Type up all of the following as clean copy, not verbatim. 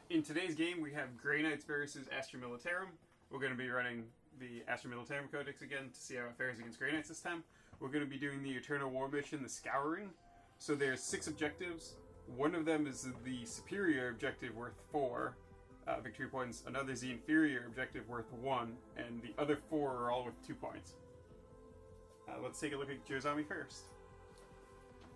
In today's game, we have Grey Knights versus Astra Militarum. We're going to be running the Astra Militarum Codex again to see how it fares against Grey Knights this time. We're going to be doing the Eternal War mission, the Scouring. So there's 6 objectives. One of them is the superior objective worth 4 victory points. Another is the inferior objective worth 1, and the other 4 are all with 2 points. Let's take a look at Joe's army first.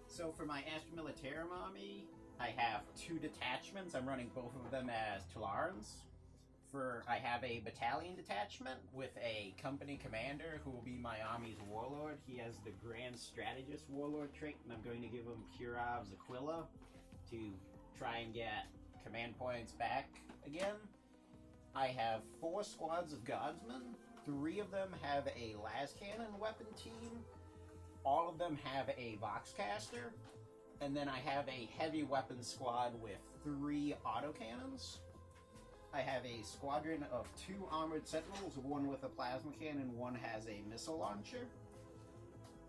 So for my Astra Militarum army, I have 2 detachments. I'm running both of them as Talarans. I have a battalion detachment with a company commander who will be my army's warlord. He has the Grand Strategist warlord trait, and I'm going to give him Kurov's Aquila to try and get command points back again. I have 4 squads of guardsmen. 3 of them have a las cannon weapon team. All of them have a Voxcaster. And then I have a heavy weapons squad with 3 autocannons. I have a squadron of 2 armored sentinels, one with a plasma cannon, one has a missile launcher.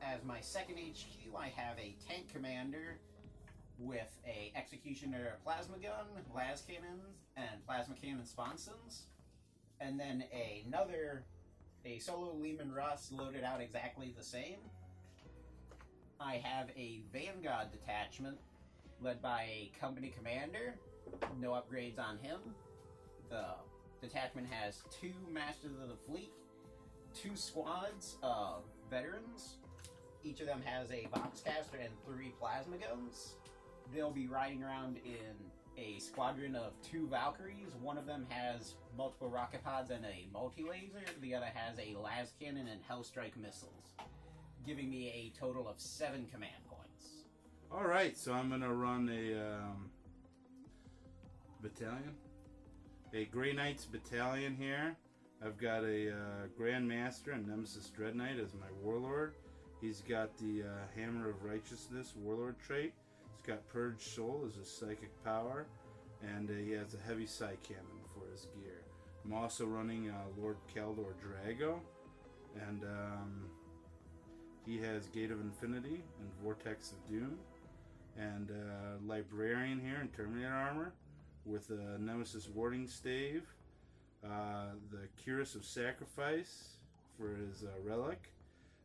As my second HQ, I have a tank commander with a executioner plasma gun, las cannons, and plasma cannon sponsons. And then a solo Lehman Russ loaded out exactly the same. I have a Vanguard detachment led by a company commander. No upgrades on him. The detachment has 2 Masters of the Fleet, 2 squads of veterans. Each of them has a Voxcaster and 3 plasma guns. They'll be riding around in a squadron of 2 Valkyries. One of them has multiple rocket pods and a multi-laser. The other has a las cannon and Hellstrike missiles, giving me a total of 7 command points. Alright, so I'm going to run a battalion. A Grey Knights battalion here. I've got a Grand Master and Nemesis Dread Knight as my warlord. He's got the Hammer of Righteousness warlord trait. He's got Purge Soul as his psychic power. And he has a heavy side cannon for his gear. I'm also running Lord Kaldor Drago. And he has Gate of Infinity and Vortex of Doom. And Librarian here in Terminator armor with a Nemesis Warding Stave. The Curus of Sacrifice for his relic.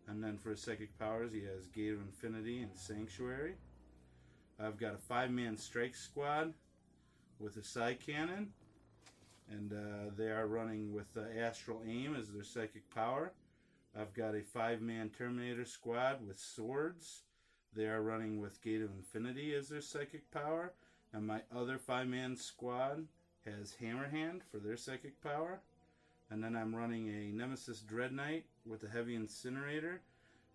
And then for his psychic powers, he has Gate of Infinity and Sanctuary. I've got a 5-man strike squad with a side cannon. And they are running with Astral Aim as their psychic power. I've got a 5-man Terminator squad with swords. They are running with Gate of Infinity as their psychic power. And my other 5-man squad has Hammerhand for their psychic power. And then I'm running a Nemesis Dread Knight with a Heavy Incinerator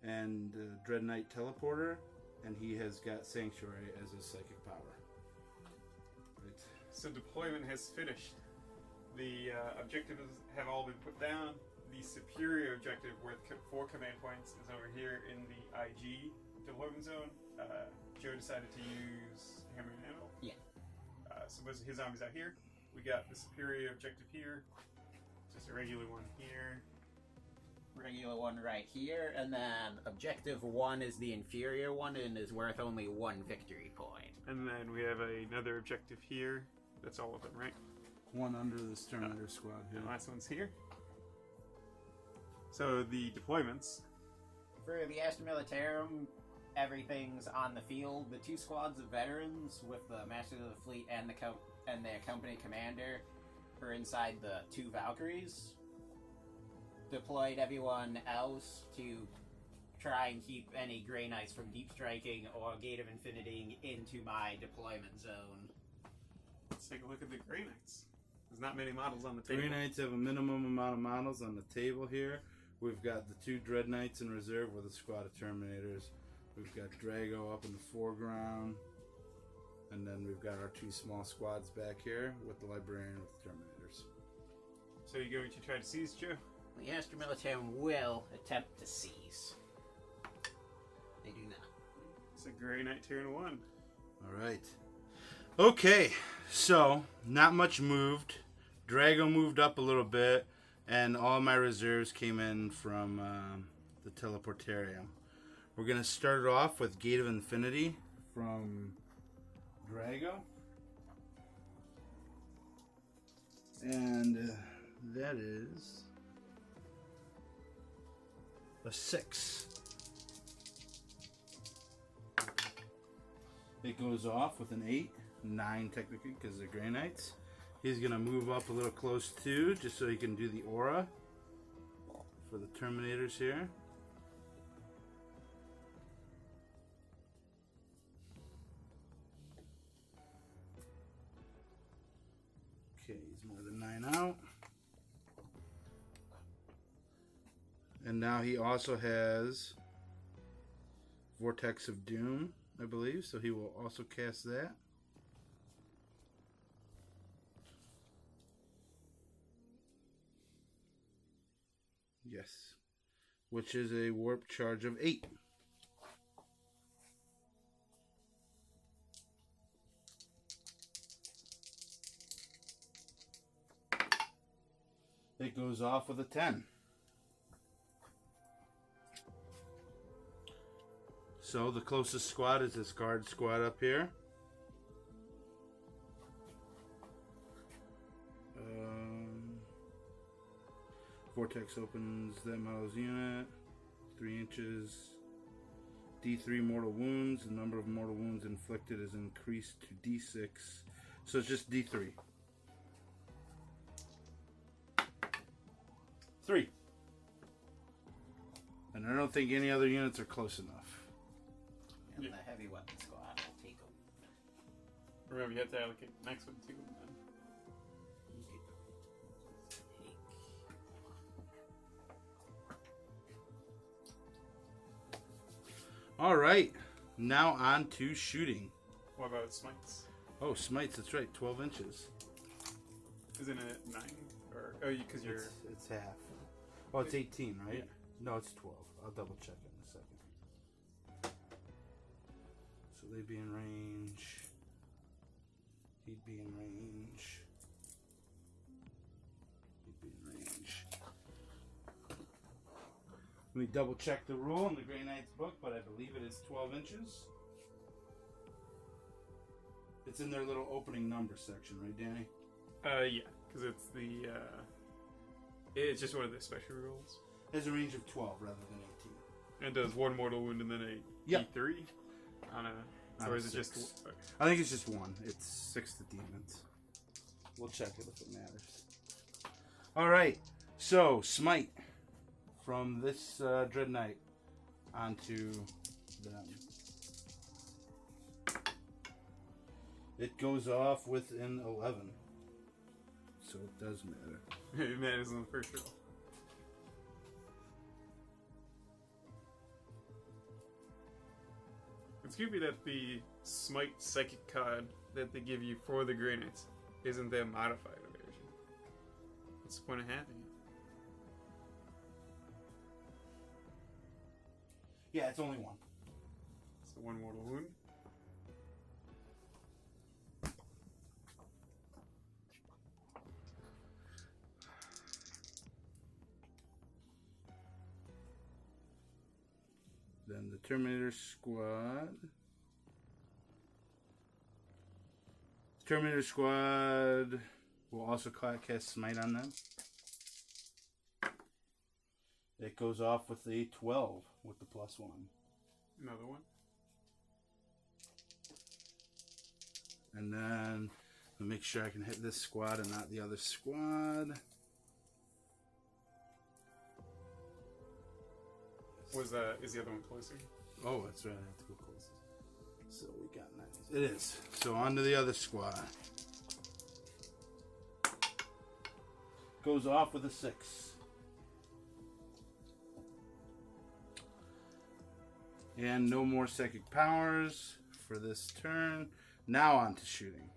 and Dread Knight Teleporter. And he has got Sanctuary as his psychic power. Right. So deployment has finished. The objectives have all been put down. The superior objective worth 4 command points is over here in the IG deployment zone. Joe decided to use Hammer and Anvil. Yeah. So most of his army's out here. We got the superior objective here. Just a regular one here. Regular one right here, and then objective 1 is the inferior one and is worth only 1 victory point. And then we have another objective here. That's all of them, right? One under this Terminator squad here. And the last one's here. So the deployments. For the Astra Militarum, everything's on the field. The 2 squads of veterans with the Masters of the Fleet and their company commander are inside the 2 Valkyries. Deployed everyone else to try and keep any Grey Knights from deep striking or Gate of Infinity into my deployment zone. Let's take a look at the Grey Knights. There's not many models on the table. Grey Knights have a minimum amount of models on the table here. We've got the 2 Dread Knights in reserve with a squad of Terminators. We've got Drago up in the foreground. And then we've got our 2 small squads back here with the Librarian with the Terminators. So you're going to try to seize, Joe? The Astra Militarum will attempt to seize. They do not. It's a Grey Knight turn 1. Alright. Okay, so not much moved. Drago moved up a little bit, and all my reserves came in from the Teleportarium. We're going to start it off with Gate of Infinity from Drago. And that is a 6. It goes off with an 8, 9 technically because they're Grey Knights. He's going to move up a little close too, just so he can do the aura for the Terminators here. Okay, he's more than 9 out. And now he also has Vortex of Doom, I believe, so he will also cast that. Yes, which is a warp charge of 8. It goes off with a 10. So the closest squad is this guard squad up here. Vortex opens that model's unit 3 inches. D3 mortal wounds. The number of mortal wounds inflicted is increased to D6. So it's just D3. 3. And I don't think any other units are close enough. And the heavy weapon squad will take them. Remember, you have to allocate the next one too. All right, now on to shooting. What about smites? Oh, smites, that's right, 12 inches. Isn't it 9? Or because you're it's half. Oh, it's 18, right? Yeah. No, it's 12. I'll double check it in a second. So they'd be in range. He'd be in range. He'd be in range. Let me double check the rule in the Grey Knight's book, but I believe it is 12 inches. It's in their little opening number section, right, Danny? Yeah, because it's the it's just one of the special rules. It has a range of 12 rather than 18. And does one mortal wound and then a Yep. E3 on a, or is it just? Okay. I think it's just 1. It's 6 to demons. We'll check it if it matters. All right. So smite from this Dread Knight onto them. It goes off with an 11. So it does matter. It matters on the first roll. It's creepy that the Smite Psychic card that they give you for the Grey Knights isn't their modified version. What's the point of having it? Yeah, it's only 1. So 1 mortal wound. Then the Terminator Squad. Terminator Squad will also cast Smite on them. It goes off with a 12 with the +1. Another one. And then I'll make sure I can hit this squad and not the other squad. Is the other one closer? Oh, that's right. I have to go closer. So we got 9. It is. So on to the other squad. Goes off with a 6. And no more psychic powers for this turn. Now on to shooting.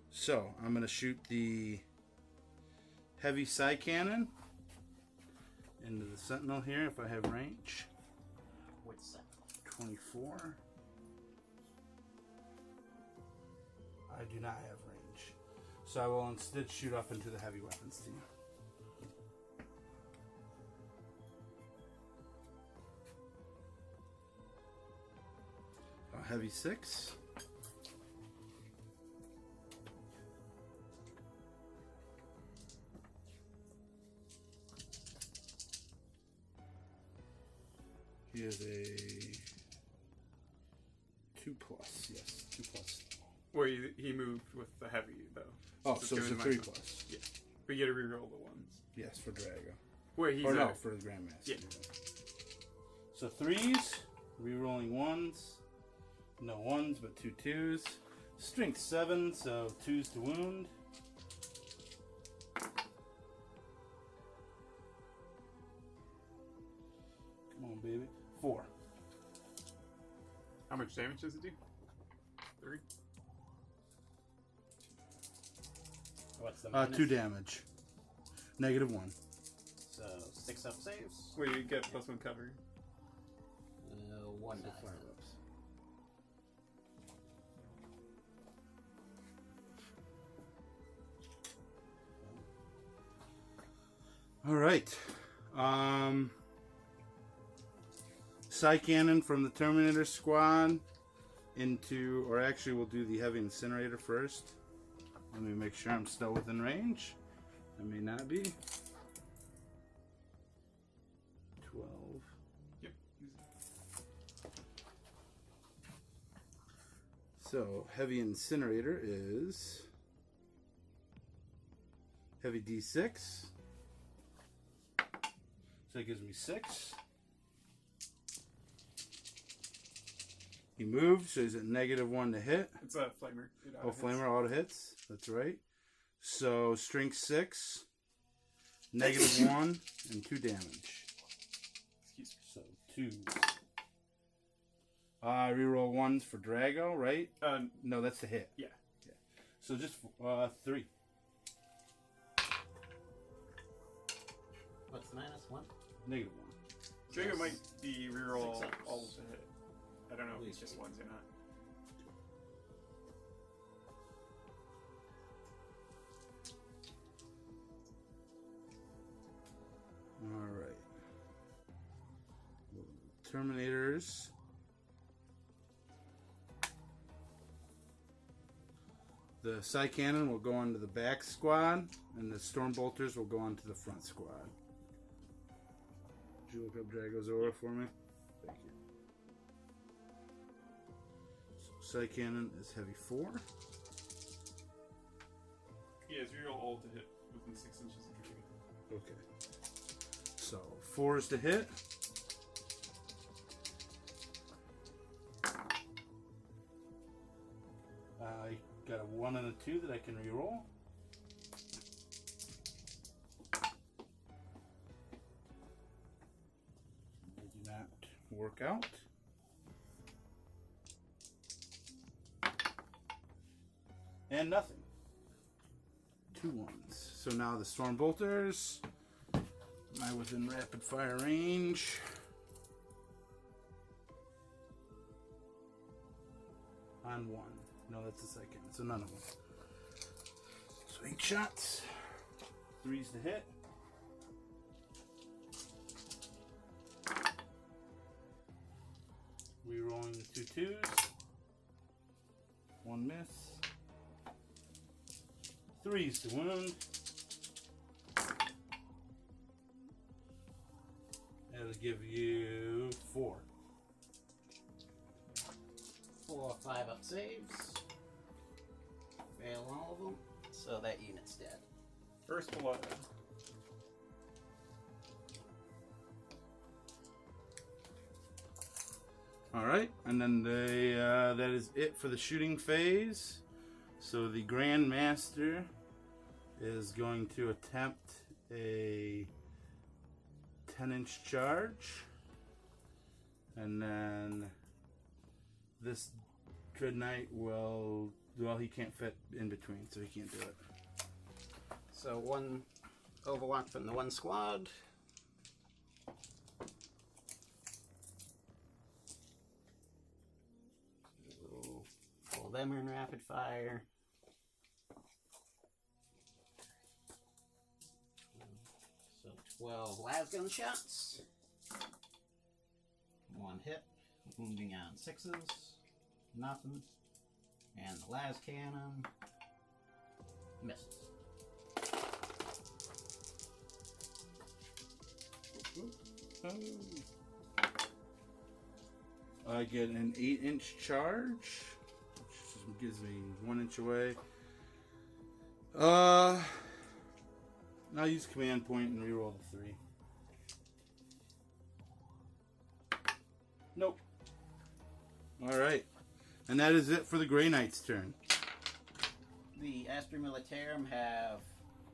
So I'm going to shoot the heavy psi cannon into the sentinel here if I have range. Which sentinel? 24. I do not have range. So I will instead shoot up into the heavy weapons team. A heavy 6. He is a 2+. Yes, 2+. Where he moved with the heavy, though. Oh, so it's a 3+. Yeah. But you get to reroll the ones. Yes, for Drago. Where he's or no, for the Grandmaster. Yeah. So 3s, rerolling 1s. No 1s, but 2 2s. Strength 7, so 2s to wound. Come on, baby. 4. How much damage does it do? 3? What's the minus? 2 damage. -1. So 6 up saves. Where you get +1 cover. 1 So die. 5 ups. All right. Side cannon from the Terminator squad into, or actually we'll do the heavy incinerator first. Let me make sure I'm still within range. I may not be. 12. Yep. So heavy incinerator is heavy D6. So that gives me 6. He moved, so he's at -1 to hit. It's a flamer. Oh, flamer auto hits. That's right. So strength 6, -1, and 2 damage. Excuse me. So 2. Reroll 1s for Drago, right? No, that's the hit. Yeah. So just 3. What's the minus? 1? -1. Drago might be reroll 6 ups. all of the hit. I don't know if it's Please. just ones or not. Alright. Terminators. The side cannon will go onto the back squad, and the storm bolters will go onto the front squad. Did you look up Drago's aura for me? Thank you. So side cannon is heavy 4. Yeah, it's reroll all to hit within 6 inches of you. Okay. So 4 is to hit. I got a 1 and a 2 that I can reroll. They do not work out. And nothing. 2 1s. So now the storm bolters. Am I within rapid fire range? On 1. No, that's the second. So none of them. So 8 shots. 3's to hit. Rerolling the 2 2s. 1 miss. 3's to wound. That'll give you 4. 4 5 up saves. Fail all of them. So that unit's dead. First blood. All right, and then that is it for the shooting phase. So the Grand Master is going to attempt a 10-inch charge, and then this Dread Knight will, well, he can't fit in between, so he can't do it. So 1 overwatch from the 1 squad. So all them are in rapid fire. So 12 lasgun shots. 1 hit, wounding on 6s. Nothing. And the las cannon misses. I get an 8-inch charge, which gives me 1 inch away. I'll use command point and reroll the 3. Nope. Alright. And that is it for the Grey Knight's turn. The Astra Militarum have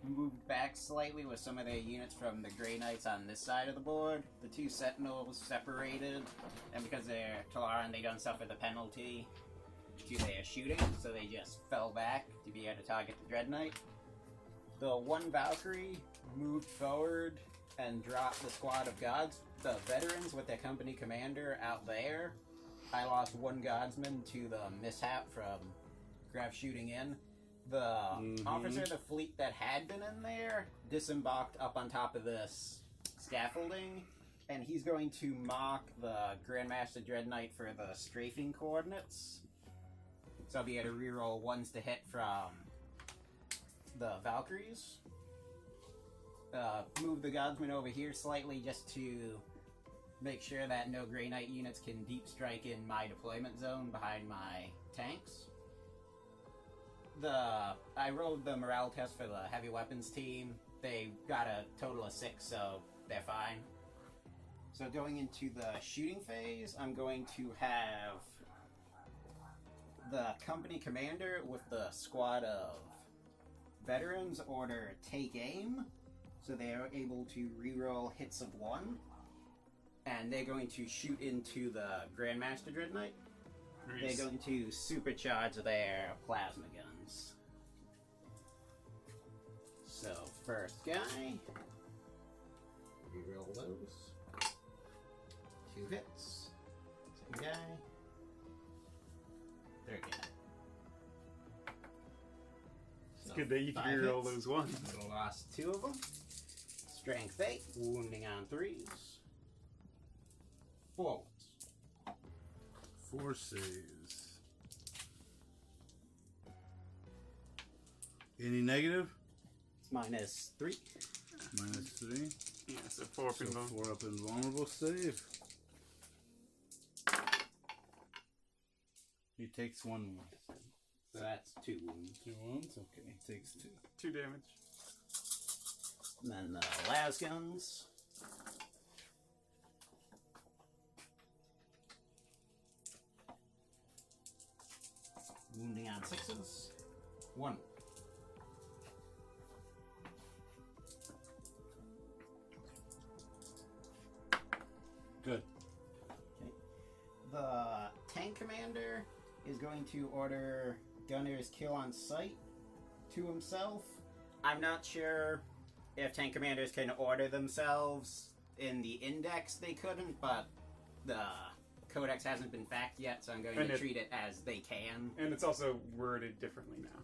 moved back slightly with some of their units from the Grey Knights on this side of the board. The 2 Sentinels separated, and because they're Talaran, they don't suffer the penalty to their shooting, so they just fell back to be able to target the Dread Knight. The 1 Valkyrie moved forward and dropped the squad of guards. The veterans with their company commander out there. I lost 1 guardsman to the mishap from Graf shooting in. The officer of the fleet that had been in there disembarked up on top of this scaffolding, and he's going to mark the Grandmaster Dread Knight for the strafing coordinates. So I'll be able to reroll 1s to hit from the Valkyries. Move the Guardsman over here slightly just to make sure that no Grey Knight units can deep strike in my deployment zone behind my tanks. I rolled the morale test for the heavy weapons team. They got a total of 6, so they're fine. So going into the shooting phase, I'm going to have the company commander with the squad of veterans order take aim, so they are able to reroll hits of 1, and they're going to shoot into the Grandmaster Dread Knight. Nice. They're going to supercharge their plasma guns. So first guy, reroll those. 2 hits. Second guy. Third guy. It's good that you can 5 reroll hits. those ones. So lost 2 of them. Strength 8, wounding on 3s. 4 wounds. 4 saves. Any negative? It's minus 3. Minus 3. Yeah, so 4 up in So both. 4 up invulnerable save. He takes 1 wound. So that's 2 wounds. 2 wounds? Okay, he takes 2. 2 damage. And then the las guns. Wounding on 6s. 1. Good. Okay. The tank commander is going to order gunners kill on sight to himself. I'm not sure if tank commanders can order themselves. In the index they couldn't, but the codex hasn't been fact yet, so I'm going to treat it as they can. And it's also worded differently now.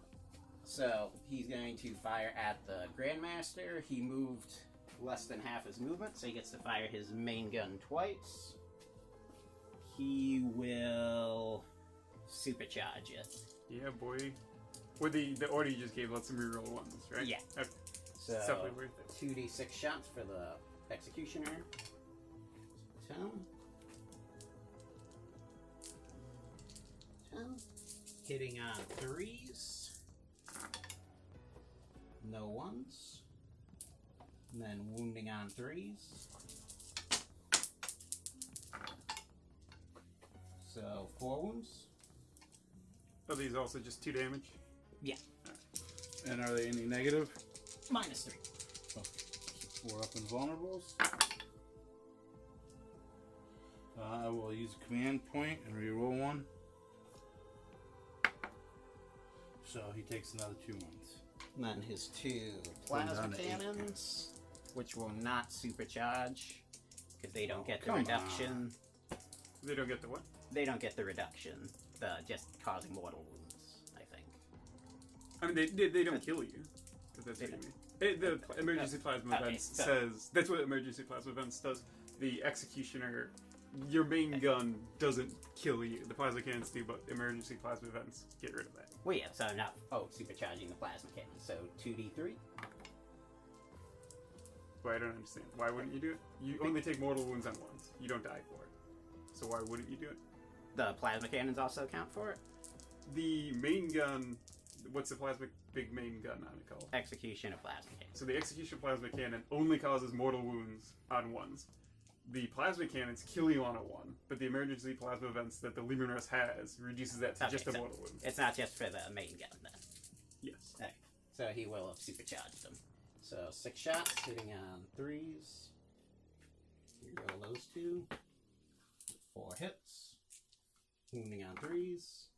So he's going to fire at the Grandmaster. He moved less than half his movement, so he gets to fire his main gun twice. He will supercharge it. Yeah, boy. With the order you just gave lets him reroll 1s, right? Yeah. Okay. So It's definitely worth it. 2d6 shots for the Executioner. 10. 10. Hitting on 3s. No 1s. And then wounding on 3s. So 4 wounds. Are these also just 2 damage? Yeah. And are they any negative? Minus 3. Okay. 4 up invulnerables. I will use a command point and reroll 1. So he takes another 2 wounds. And then his 2 Going plasma down to 8 cannons, which will not supercharge because they don't get the come reduction. They don't get the what? They don't get the reduction. The just causing mortal wounds, I think. I mean, they don't kill you. If that's They what you mean. The emergency plasma Okay, events so- says that's what emergency plasma events does. The executioner, your main gun doesn't kill you. The plasma cannons do, but emergency plasma events get rid of that. Well, yeah, so I'm not supercharging the plasma cannon. So 2d3. But I don't understand. Why wouldn't you do it? You only take mortal wounds on 1s. You don't die for it. So why wouldn't you do it? The plasma cannons also count for it. The main gun, what's the plasma big main gun on it called? Execution of plasma cannon. So the execution plasma cannon only causes mortal wounds on ones. The plasma cannons kill you on a one, but the emergency plasma events that the Lehman Russ has reduces that to just a mortal wound. It's not just for the main gun then. Yes. Okay. So he will have supercharged them. So 6 shots, hitting on 3s. Reroll those 2. 4 hits. Wounding on 3s.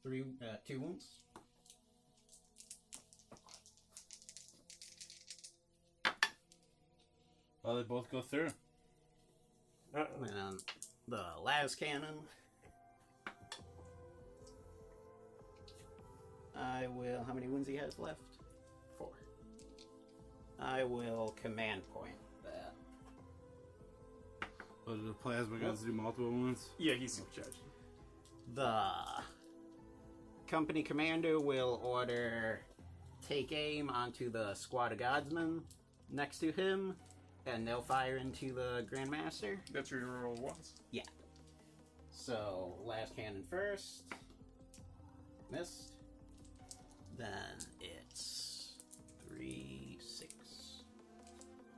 2 wounds. Oh, they both go through. And the las cannon. I will. How many wounds he has left? 4. I will command point that. Oh, do the plasma guns do multiple wounds? Yeah, he's supercharged. The company commander will order take aim onto the squad of guardsmen next to him, and they'll fire into the Grandmaster. That's reroll once. Yeah. So, last cannon first. Missed. Then it's 3, 6.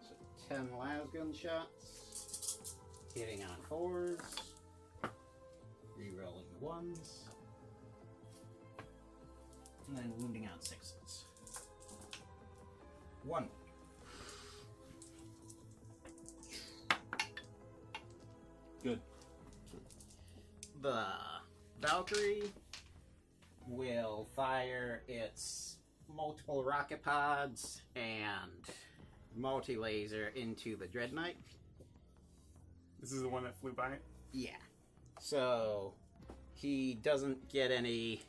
So 10 las gun shots. Hitting on 4s. Rerolling 1s. And then wounding on 6s. 1. Good. The Valkyrie will fire its multiple rocket pods and multi-laser into the Dread Knight. This is the one that flew by it? Yeah. So he doesn't get any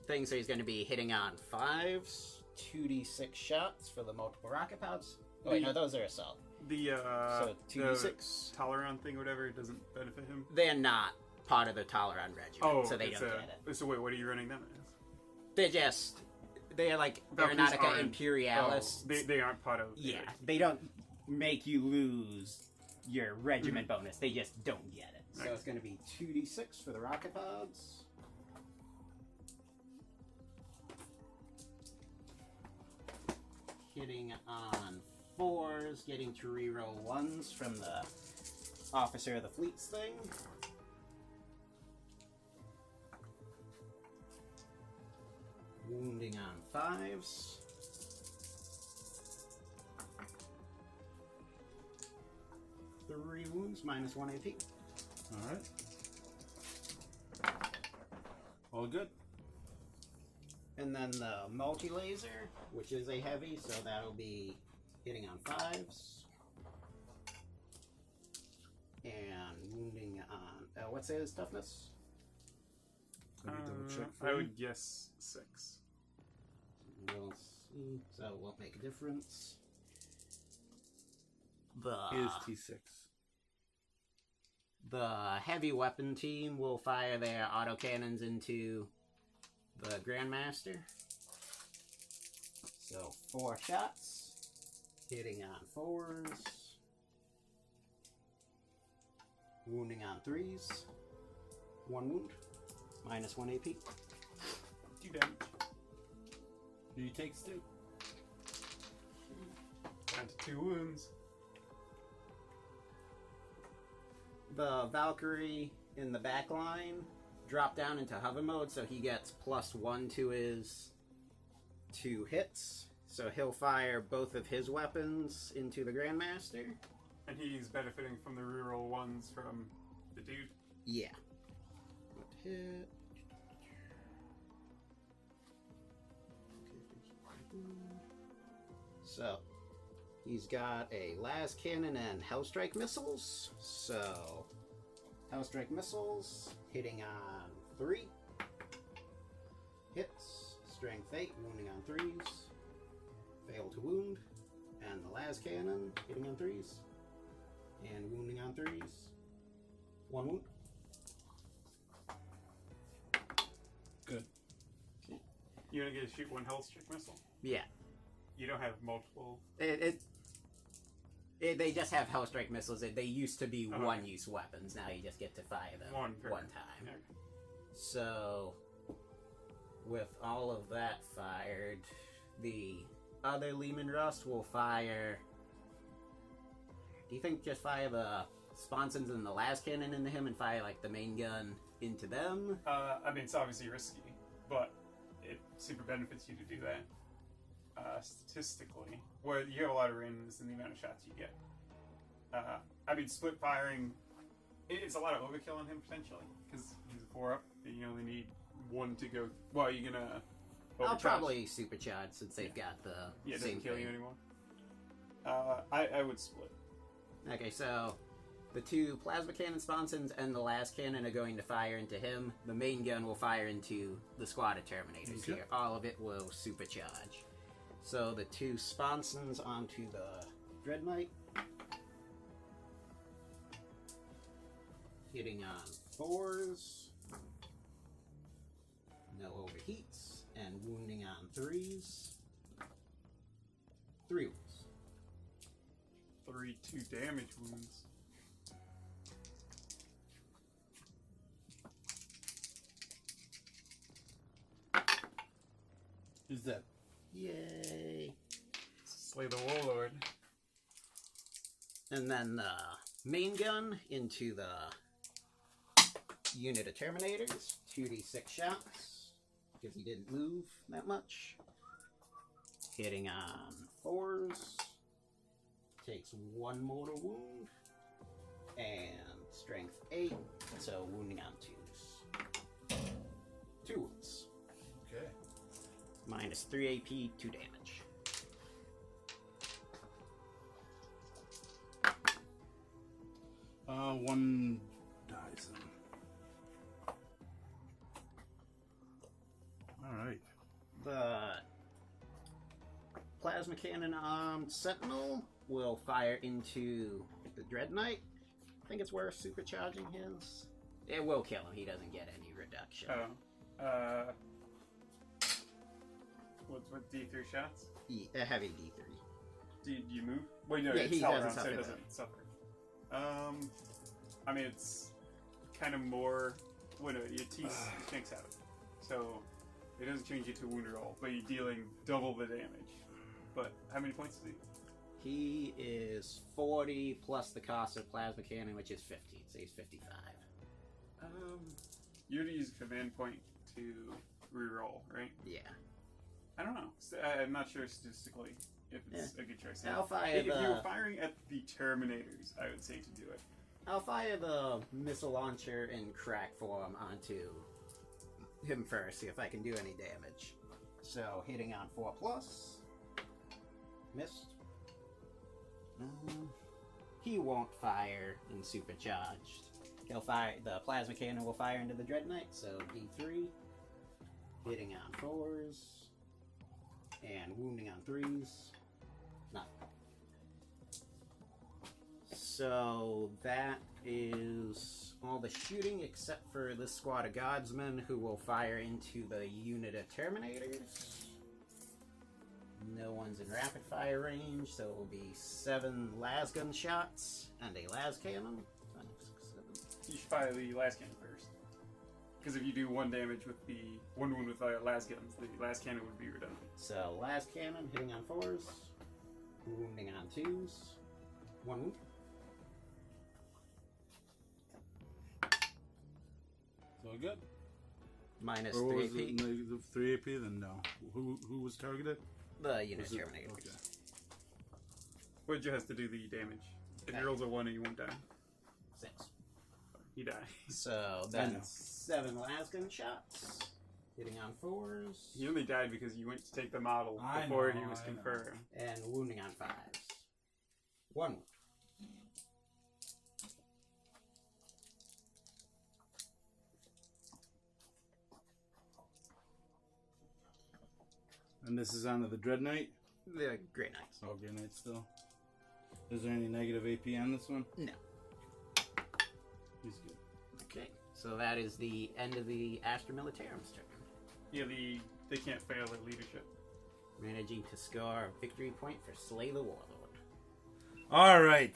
things, so he's going to be hitting on 5s, 2d6 shots for the multiple rocket pods. Oh, wait, no, those are assault. The, So 2d6. Toleron thing or whatever, doesn't benefit him? They're not part of the Toleron regiment, so they don't get it. So wait, what are you running them as? They're like Valkyries Aeronautica aren't- Imperialis. Oh, they aren't part of... Yeah, they don't make you lose your regiment bonus. They just don't get it. So Right. it's going to be 2d6 for the rocket pods. Hitting on 4s, getting to reroll 1s from the Officer of the Fleets thing. Wounding on 5s. Three wounds, minus 1 AP. Alright. All good. And then the multi-laser, which is a heavy, so that'll be hitting on 5s. And wounding on... what's his toughness? Let me double check for I you. would guess 6. We'll see. So it won't make a difference. The Is T6. The heavy weapon team will fire their autocannons into the Grandmaster. So 4 shots. Hitting on 4s. Wounding on 3s. 1 wound. Minus 1 AP. 2 damage. He takes 2. Down to 2 wounds. The Valkyrie in the back line drop down into hover mode, so he gets +1 to his 2 hits. So he'll fire both of his weapons into the Grandmaster. And he's benefiting from the reroll 1s from the dude. Yeah. Hit. So he's got a las cannon and hellstrike missiles. So hellstrike missiles hitting on 3 hits, strength 8, wounding on 3s, fail to wound, and the las cannon hitting on 3s and wounding on 3s, 1 wound. Good. Okay. You only get to shoot 1 health stick missile. Yeah. You don't have multiple. They just have Hellstrike missiles. They used to be Oh. one-use weapons. Now you just get to fire them One time. Okay. So, with all of that fired, the other Lehman Rust will fire... Do you think just fire the sponsons and the las cannon into him and fire, like, the main gun into them? I mean, it's obviously risky, but it super benefits you to do that. Statistically, where you have a lot of randomness in the amount of shots you get. I mean, split firing, it's a lot of overkill on him potentially, because he's a 4-up, and you only need one to go. Well, you're gonna. I'll overcharge. probably supercharge since they've got the Yeah, it same doesn't kill thing. you anymore. I would split. Okay, so the two plasma cannon sponsons and the las cannon are going to fire into him. The main gun will fire into the squad of Terminators Okay. here. All of it will supercharge. So the two sponsons onto the Dread Knight. Hitting on 4s. No overheats. And wounding on 3s. 3 wounds. 2 damage wounds. Who's that? Yay! Slay the Warlord. And then the main gun into the unit of Terminators. 2d6 shots. Because he didn't move that much. Hitting on 4s. Takes 1 mortal wound. And strength 8. So wounding on 2s. 2 wounds. Okay. Minus 3 AP, 2 damage. One dies then. Alright. The plasma cannon armed sentinel will fire into the Dread Knight. I think it's worth supercharging his. It will kill him. He doesn't get any reduction. Oh. What D3 shots? A heavy D3. Do you move? Wait, no, Yeah, it's he all doesn't around, so suffer it doesn't suffer. I mean, it's kind of more. Wait, no, your teeth stinks out. So it doesn't change you to wound roll, but you're dealing double the damage. But how many points is he? He is 40 plus the cost of plasma cannon, which is 15, so he's 55. You would use a command point to reroll, right? Yeah. I don't know. I'm not sure statistically if it's a good choice. I'll fire If you the... were firing at the Terminators, I would say to do it. I'll fire the missile launcher in crack form onto him first, see if I can do any damage. So, hitting on 4+. Missed. He won't fire in supercharged. He'll fire, the plasma cannon will fire into the Dread Knight, so D3. Hitting on 4s. And wounding on 3s. Not. So that is all the shooting except for this squad of guardsmen who will fire into the unit of Terminators. No one's in rapid fire range, so it will be 7 las gun shots and a las cannon. 5, 6, 7. You should fire the last cannon first. Because if you do 1 damage with the 1 wound with last guns, the last cannon would be redundant. So las cannon hitting on 4s, wounding on 2s, 1 wound. So good. Minus Or 3 was AP. it the 3 AP? Then no. Who was targeted? The unit Was it- Terminators. Okay. Wedge has to do the damage. If he rolls a 1, he won't die. 6. He dies. So I know. that's 7 las gun shots. Hitting on 4s. He only died because you went to take the model I before know, he was I know. confirmed. And wounding on 5s. 1 wound. And this is onto the Dread Knight? The Grey Knights. Oh, Grey Knight still. Is there any negative AP on this one? No. He's good. Okay. So that is the end of the Astra Militarum's turn. Yeah, they can't fail their leadership. Managing to score a victory point for Slay the Warlord. All right.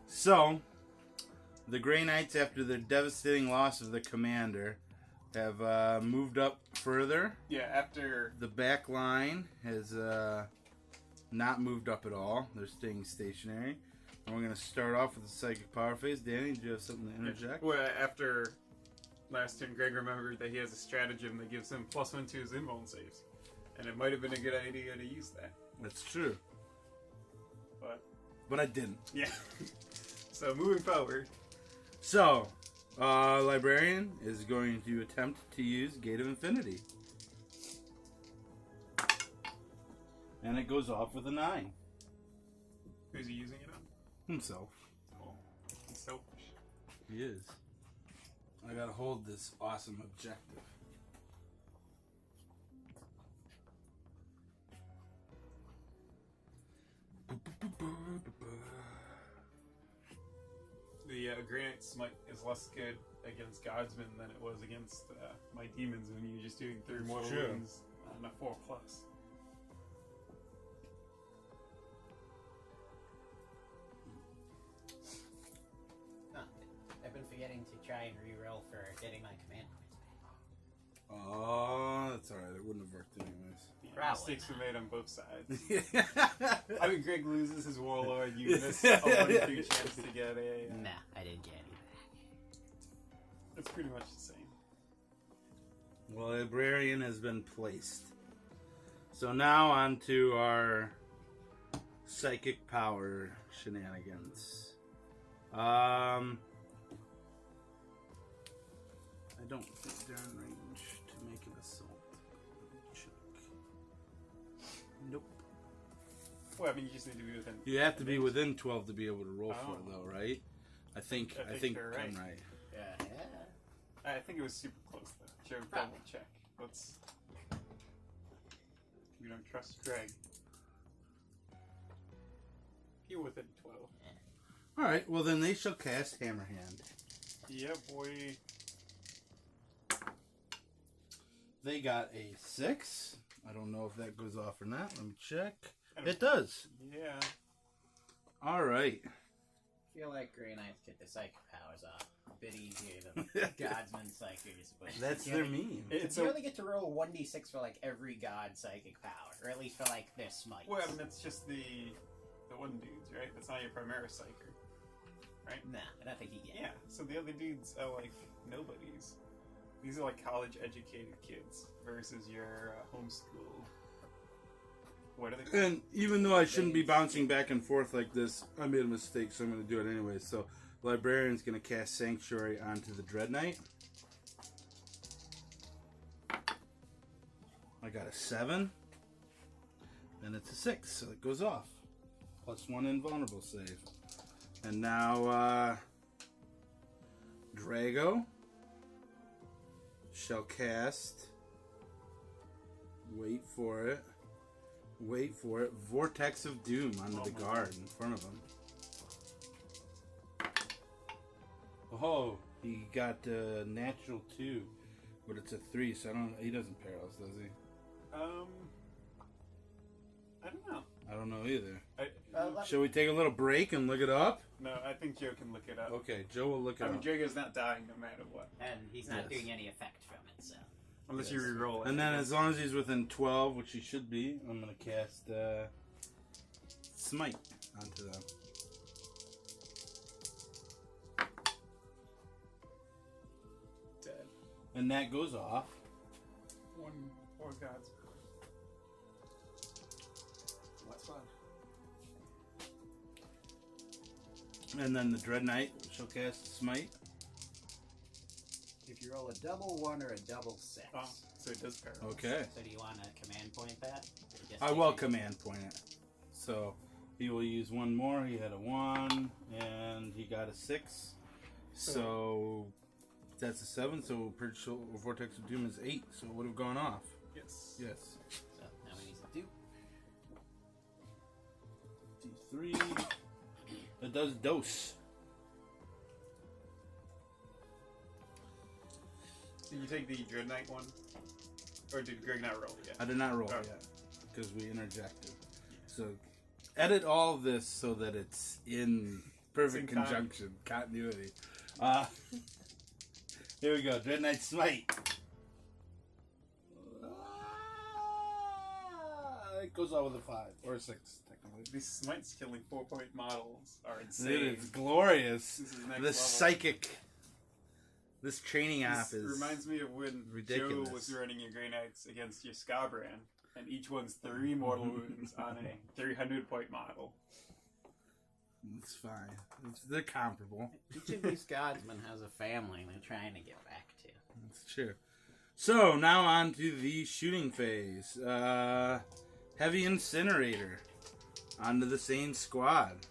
So, the Grey Knights, after the devastating loss of the commander, have moved up further. Yeah, after... The back line has not moved up at all. They're staying stationary. And we're going to start off with the Psychic Power phase. Danny, do you have something to interject? Well, after last turn, Greg remembered that he has a stratagem that gives him +1 to his invuln saves. And it might have been a good idea to use that. That's true. But I didn't. Yeah. So, moving forward. So, Librarian is going to attempt to use Gate of Infinity. And it goes off with a 9. Who's he using it on? Himself. Oh, he's selfish. He is. I gotta hold this awesome objective. The Grey Knight Smite is less good against Godsmen than it was against my demons when you're just doing 3 mortal true. wounds on a 4+. I've been forgetting to try and re-roll for getting my command points back. Oh, that's alright. It wouldn't have worked anyways. Yeah, Probably mistakes were not. made on both sides. I mean, Greg loses his Warlord, you miss a 1-2 chance to get a... Nah, I didn't get any back. It's pretty much the same. Well, Librarian has been placed. So now on to our Psychic Power shenanigans. I don't think they're in range to make an assault. Check. Nope. Well, I mean, you just need to be within... You have to be within 12 to be able to roll for it, Oh. though, right? I think I think you're I'm right. right. Yeah. I think it was super close, though. Joe, Probably. double check. Let's... We don't trust Greg. You're within 12. All right. Well, then they shall cast Hammerhand. Yeah, boy. They got a 6. I don't know if that goes off or not. Let me check. I don't- It does. Yeah. All right. I feel like Grey Knights get the psychic powers off a bit easier than Godsman Psychers, but That's you their only- meme. It's you a... only get to roll 1d6 for like every god psychic power, or at least for like their smites. Well, I mean, that's just the one dudes, right? That's not your Primaris Psyker. Nah, I don't think he gets. Yeah, so the other dudes are like nobodies. These are like college-educated kids versus your homeschool. What are they called? And even though I shouldn't be bouncing back and forth like this, I made a mistake, so I'm going to do it anyway. So, Librarian's going to cast Sanctuary onto the Dread Knight. I got a 7. And it's a 6, so it goes off. +1 invulnerable save. And now, Drago shall cast... Wait for it. Vortex of Doom onto the guard in front of him. Oh, he got a natural 2, but it's a 3, so he doesn't paralyze, does he? I don't know. I don't know either. Uh, Shall we take a little break and look it up? No, I think Joe can look it up. Okay, Joe will look it I mean, up. Drago's not dying no matter what. and he's not Yes. doing any effect from it, so. Unless you re-roll it. And then as long as he's within 12, which he should be, I'm going to cast Smite onto them. Dead. And that goes off. Four gods. What's fun? And then the Dread Knight shall cast Smite. If you roll a double 1 or a double 6. Oh, so it does paralyze. Okay. So do you want to command point that? Or just I take will it? command point it. So he will use one more. He had a 1 and he got a 6. So that's a 7. So Vortex of Doom is 8. So it would have gone off. Yes. Yes. So now we need to do. D3. It does dose. Did you take the Dread Knight one? Or did Greg not roll it yet? I did not roll Oh. yet because we interjected. So edit all of this so that it's in perfect It's in time. conjunction, continuity. Here we go. Dread Knight Smite. It goes out with a 5 or a 6, technically. These Smites killing 4-point models are It insane. is glorious. This is next This level. psychic. This training app This is reminds me of when ridiculous. Joe was running your Grey Knights against your Scabran, and each one's 3 mortal wounds on a 300-point model. It's fine. They're comparable. Each of these godsmen has a family they're trying to get back to. That's true. So, now on to the shooting phase. Heavy Incinerator. Onto the same squad.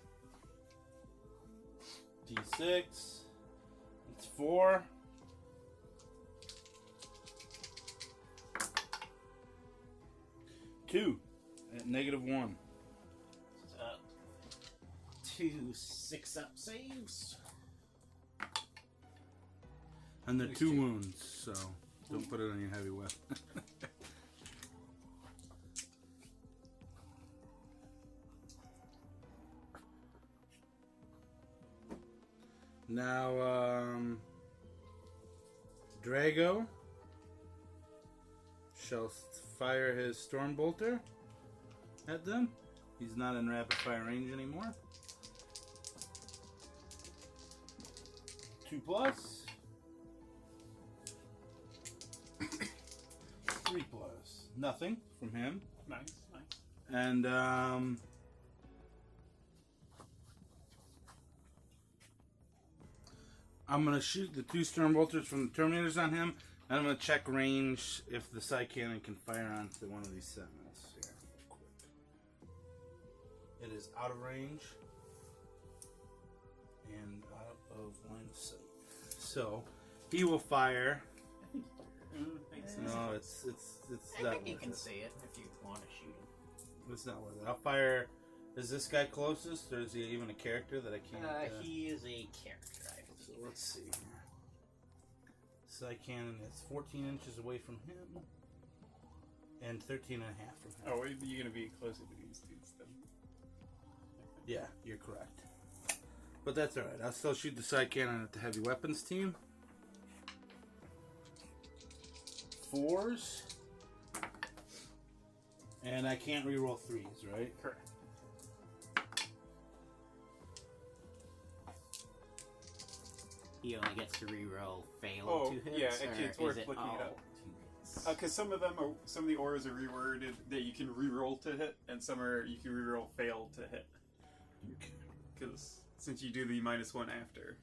D6. It's 4. Two. At -1. So, 2 6-up saves. And they're There's 2 two. wounds, so don't put it on your heavy weapon. Now, Drago shall fire his Stormbolter at them. He's not in rapid fire range anymore. 2+. 3+. Nothing from him. Nice, nice. And, I'm going to shoot the 2 Stormbolters from the Terminators on him, and I'm going to check range if the Psy Cannon can fire onto one of these Sentinels. Here, real quick. It is out of range and out of line of sight. So, he will fire. No, it's I not think you worth can it. see it if you want to shoot him. It's not worth it. I'll fire. Is this guy closest, or is he even a character that I can't? He is a character, I believe. So let's see here. Psy Cannon is 14 inches away from him, and 13 and a half from him. Oh, you're going to be closer to these dudes then. Yeah, you're correct. But that's alright. I'll still shoot the Psy Cannon at the heavy weapons team. 4s. And I can't reroll 3s, right? Correct. He only gets to reroll failed Oh, 2 hits. yeah, actually, or it's worth is it looking it all up. 2 hits? Because some of the auras are reworded that you can reroll to hit, and some are you can reroll fail to hit. Okay. Because since you do the -1 after,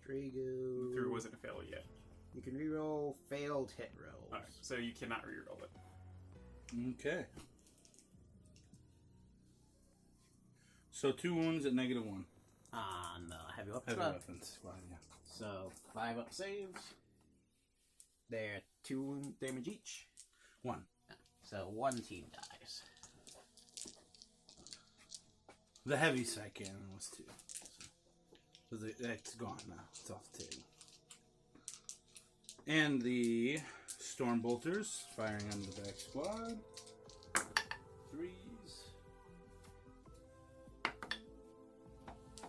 Drago. through wasn't a fail yet. You can reroll failed hit rolls. Alright, so you cannot reroll it. Okay. So 2 wounds at -1. On the heavy weapons. Heavy squad. weapons squad, yeah. So 5-up saves. They're 2 wound damage each. 1. So 1 team dies. The heavy Psy Cannon was 2. So that's gone now. It's off the table. And the Stormbolters firing on the back squad. 3s.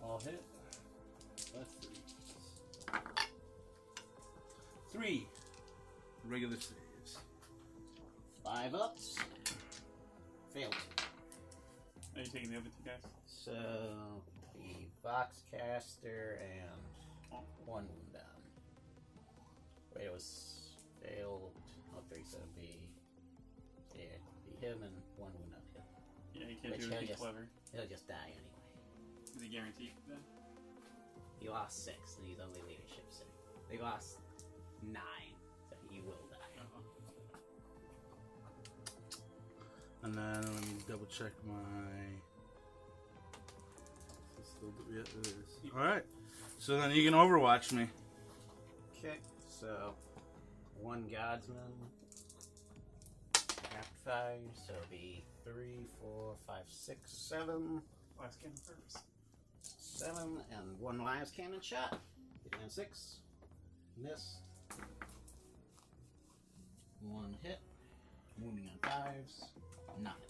All hit. That's 3s. 3 regular saves. 5-ups. Failed. Are you taking the other 2 guys? So the Voxcaster and 1 wound down. Wait, it was failed. Oh, 3, so it'd be him and 1 wound on him. Yeah, you can't Which do he'll anything just- clever. He'll just die anyway. Is it guaranteed then? He lost 6 and he's only leadership 6. They lost 9, so he will die. And then let me double check my. Yeah, it is. Alright. So then you can Overwatch me. Okay, so 1 Godsman. Rapid fire, so it'll be 3, 4, 5, 6, 7. Last cannon first. 7 and 1 Lives Cannon shot. Getting on 6. Miss. 1 hit. Wounding on 5s. Nothing.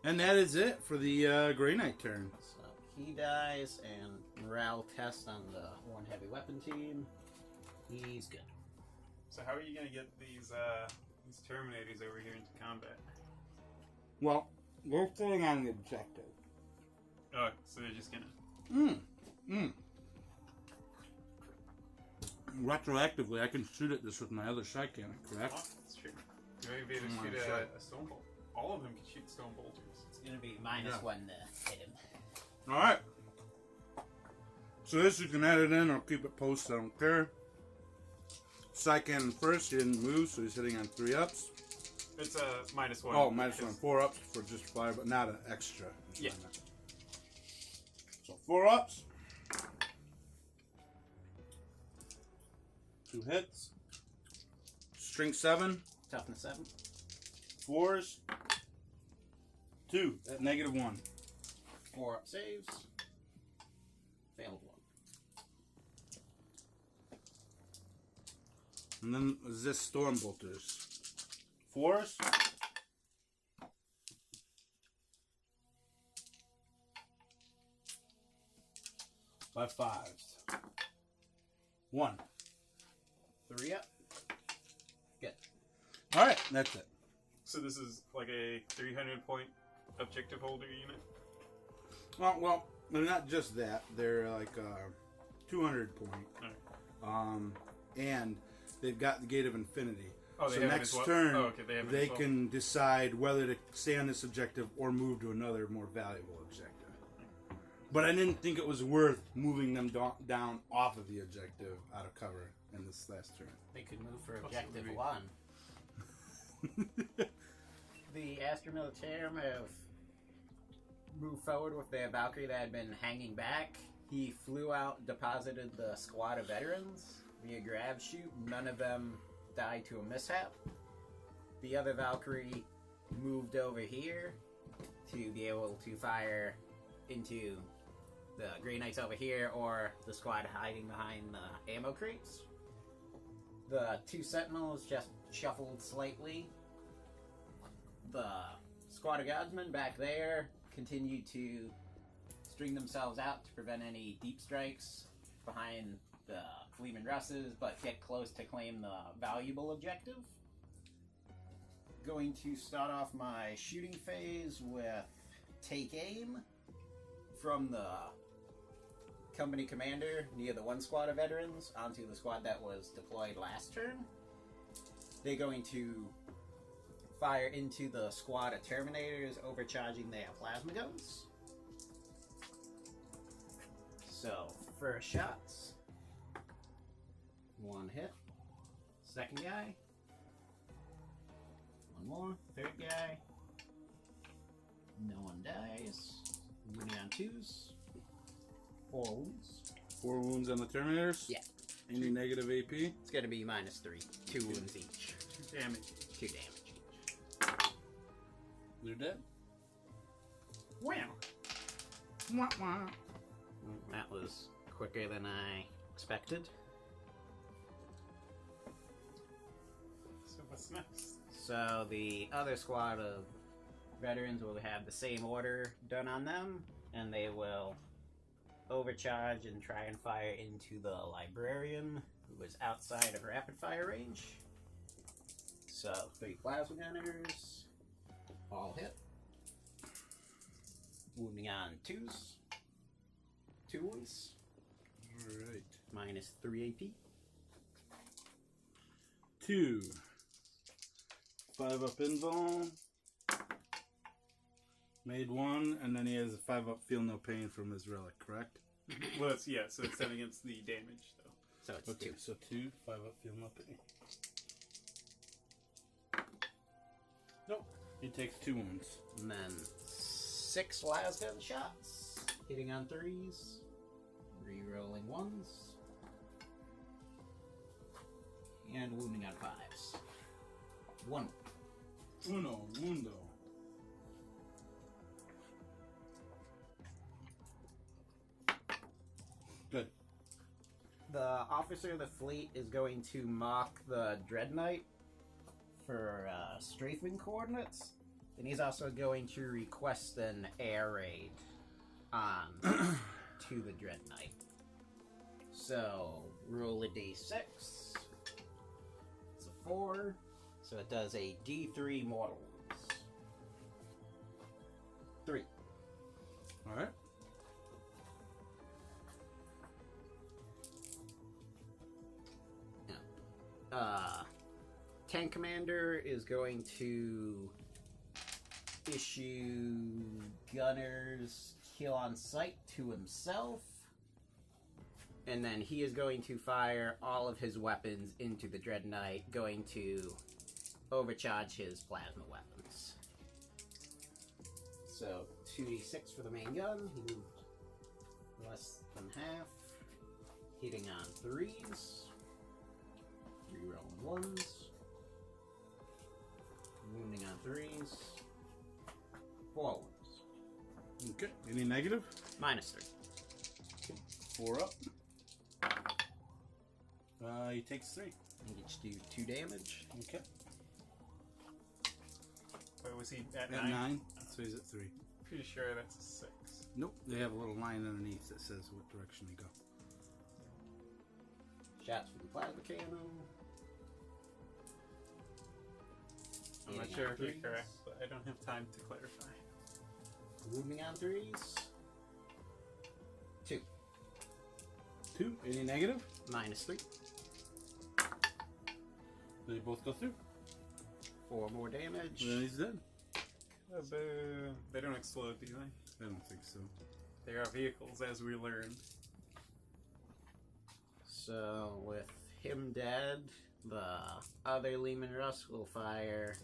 And that is it for the Grey Knight turn. So he dies, and morale test on the one heavy weapon team. He's good. So how are you gonna get these Terminators over here into combat? Well, we're staying on the objective. Oh, so they're just gonna... Retroactively, I can shoot at this with my other side cannon, correct? Oh, that's true. You might be able to shoot a stone bolt. All of them can shoot stone bolters. It's gonna be -1 to hit him. Alright. So this you can add it in or keep it posted, I don't care. Side cannon first, he didn't move, so he's hitting on 3 ups. It's a -1. Oh, -1. 4 ups for just 5, but not an extra. Yeah. So 4 ups. 2 hits. Strength 7. Toughness 7. 4s. 2 at -1. 4 up saves. Failed 1. And then this Storm Bolters. 4s. By 5s. 1. 3 up. Good. Alright, that's it. So this is like a 300-point objective holder unit? Well, they're not just that. They're like 200 point. Right. And they've got the Gate of Infinity. Oh, they so have it next as well? turn, Oh, okay, they have it they as well. can decide whether to stay on this objective or move to another more valuable objective. But I didn't think it was worth moving them down off of the objective out of cover in this last turn. They could move for Plus objective it would be- 1. The Astra Militarum have moved forward with their Valkyrie that had been hanging back. He flew out, deposited the squad of veterans via grab shoot. None of them died to a mishap. The other Valkyrie moved over here to be able to fire into the Grey Knights over here or the squad hiding behind the ammo crates. The 2 Sentinels just shuffled slightly. The squad of guardsmen back there continue to string themselves out to prevent any deep strikes behind the Fleeman Russes, but get close to claim the valuable objective. Going to start off my shooting phase with Take Aim from the company commander near the 1 squad of veterans onto the squad that was deployed last turn. They're going to fire into the squad of Terminators, overcharging their plasma guns. So, first shots. 1 hit. Second guy. 1 more. Third guy. No one dies. Winning on 2s. 4 wounds. 4 wounds on the Terminators? Yeah. Any negative AP? It's going to be -3. 2 wounds each. 2 damage. 2 damage each. They're dead. Wow. That was quicker than I expected. So what's next? So the other squad of veterans will have the same order done on them, and they will overcharge and try and fire into the librarian, who is outside of rapid fire range. So 3 plasma gunners, all hit. Wounding on 2s. 2 wounds. Alright. -3 AP. 2. 5 up invuln. Made 1, and then he has a 5 up feel no pain from his relic, correct? Well, it's, yeah, so it's 7 against the damage, though. So it's Okay, 2. so 2, 5 up feel no pain. Nope. He takes 2 wounds. And then 6 lasgun shots, hitting on 3s, re-rolling 1s, and wounding on 5s. 1. Uno, mundo. Good. The officer of the fleet is going to mock the Dread Knight for strafing coordinates. And he's also going to request an air raid on to the Dread Knight. So, roll a d6. It's a 4. So it does a d3 mortal wounds. 3. Alright. Tank Commander is going to issue Gunner's Kill on Sight to himself. And then he is going to fire all of his weapons into the Dread Knight, going to overcharge his plasma weapons. So, 2d6 for the main gun. He moved less than half. Hitting on 3s. Rerolling 1s. Wounding on 3s. 4 wounds. Okay. Any negative? -3. 4 up. He takes 3. He gets to do 2 damage. Okay. Wait, was he at At 9? 9, so he's at 3. Pretty sure that's a 6. Nope, they have a little line underneath that says what direction they go. Shots from the plasma cannon. I'm not Hitting sure on if you're 3s. correct, but I don't have time to clarify. Wounding on 3s. 2. 2. Any negative? -3. They both go through. 4 more damage. Then he's dead. Oh, boo. They don't explode, do they? I don't think so. They are vehicles, as we learned. So, with him dead, the other Lehman Russ will fire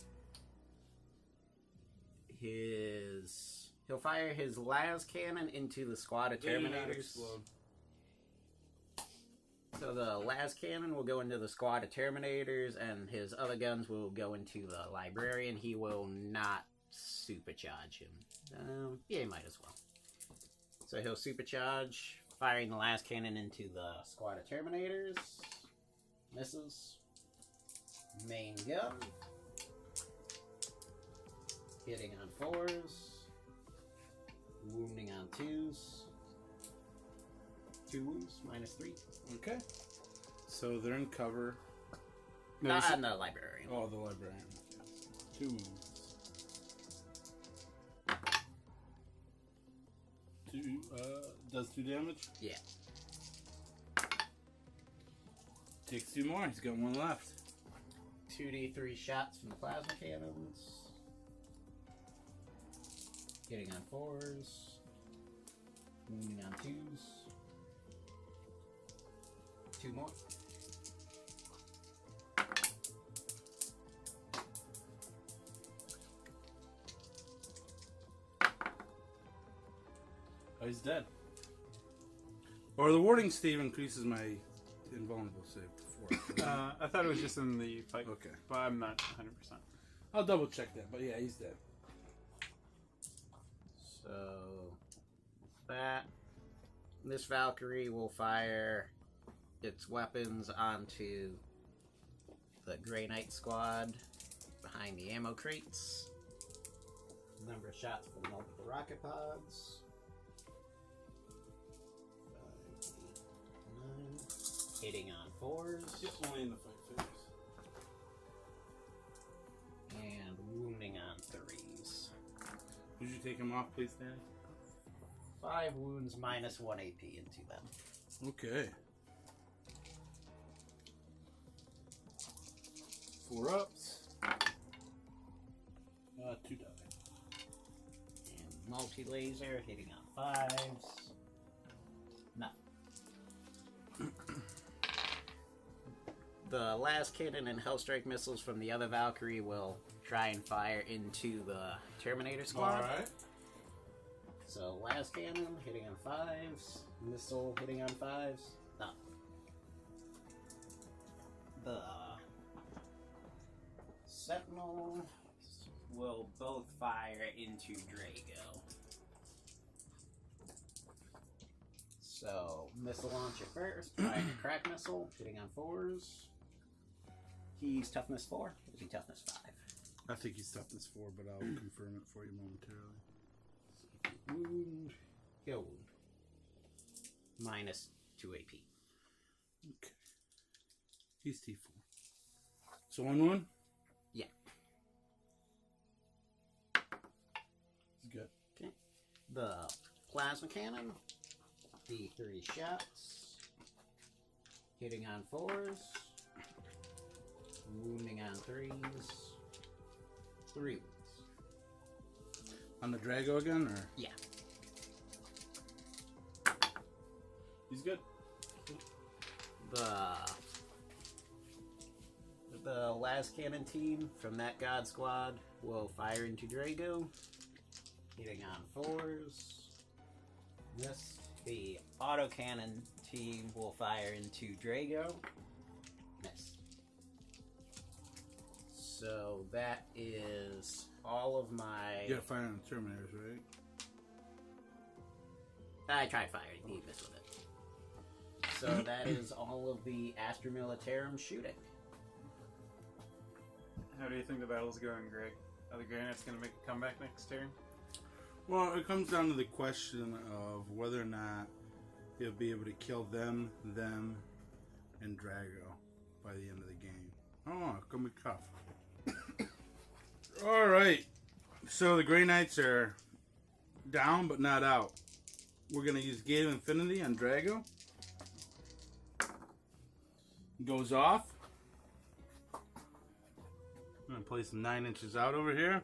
He'll fire his las cannon into the squad of They do not Terminators. explode. So the las cannon will go into the squad of Terminators, and his other guns will go into the Librarian. He will not supercharge him. Yeah, he might as well. So he'll supercharge, firing the las cannon into the squad of Terminators. Misses. Main gun. Hitting on 4s. Wounding on 2s. 2 wounds, -3. Okay. So they're in cover. Not this- on the Librarian. Oh, the librarian. 2 wounds. 2, does 2 damage? Yeah. Takes 2 more. He's got 1 left. 2d3 shots from the plasma cannons. Hitting on 4s. Wounding on 2s. 2 more. Oh, he's dead. Or the warding stave increases my invulnerable save to 4. I thought it was just in the fight, Okay. but I'm not 100%. I'll double check that, but yeah, he's dead. So that this Valkyrie will fire its weapons onto the Grey Knight squad behind the ammo crates. Number of shots for the multiple rocket pods. 5, 8, 9. Hitting on 4s. Just only in the fight phase. And wounding on 3s. Would you take him off, please, Danny? 5 wounds, -1 AP into them. Okay. 4 ups. 2 die. And multi-laser hitting on 5s. No. The last cannon and Hellstrike missiles from the other Valkyrie will try and fire into the Terminator squad. Alright. So last cannon hitting on 5s. Missile hitting on 5s. No. The Sentinel will both fire into Drago. So missile launcher first, firing a crack missile, hitting on 4s. He's toughness 4. Is he toughness 5? I think he's toughness 4, but I'll confirm it for you momentarily. Wound. Go wound. Minus 2 AP. Okay. He's T4. So 1 wound? Yeah. He's good. Okay. The plasma cannon. D3 shots. Hitting on 4s. Wounding on 3s. 3 wounds. On the Drago again, or? Yeah. He's good. The last cannon team from that god squad will fire into Drago, hitting on 4s. The autocannon team will fire into Drago. Miss. So that is all of my. You gotta fire on the Terminators, right? I tried firing. He missed with it. So that is all of the Astra Militarum shooting. How do you think the battle's going, Greg? Are the Grey Knights going to make a comeback next turn? Well, it comes down to the question of whether or not you'll be able to kill them, and Drago by the end of the game. Oh, it's gonna be tough. All right. So the Grey Knights are down, but not out. We're gonna use Gate of Infinity on Drago. Goes off. I'm gonna place him 9 inches out over here.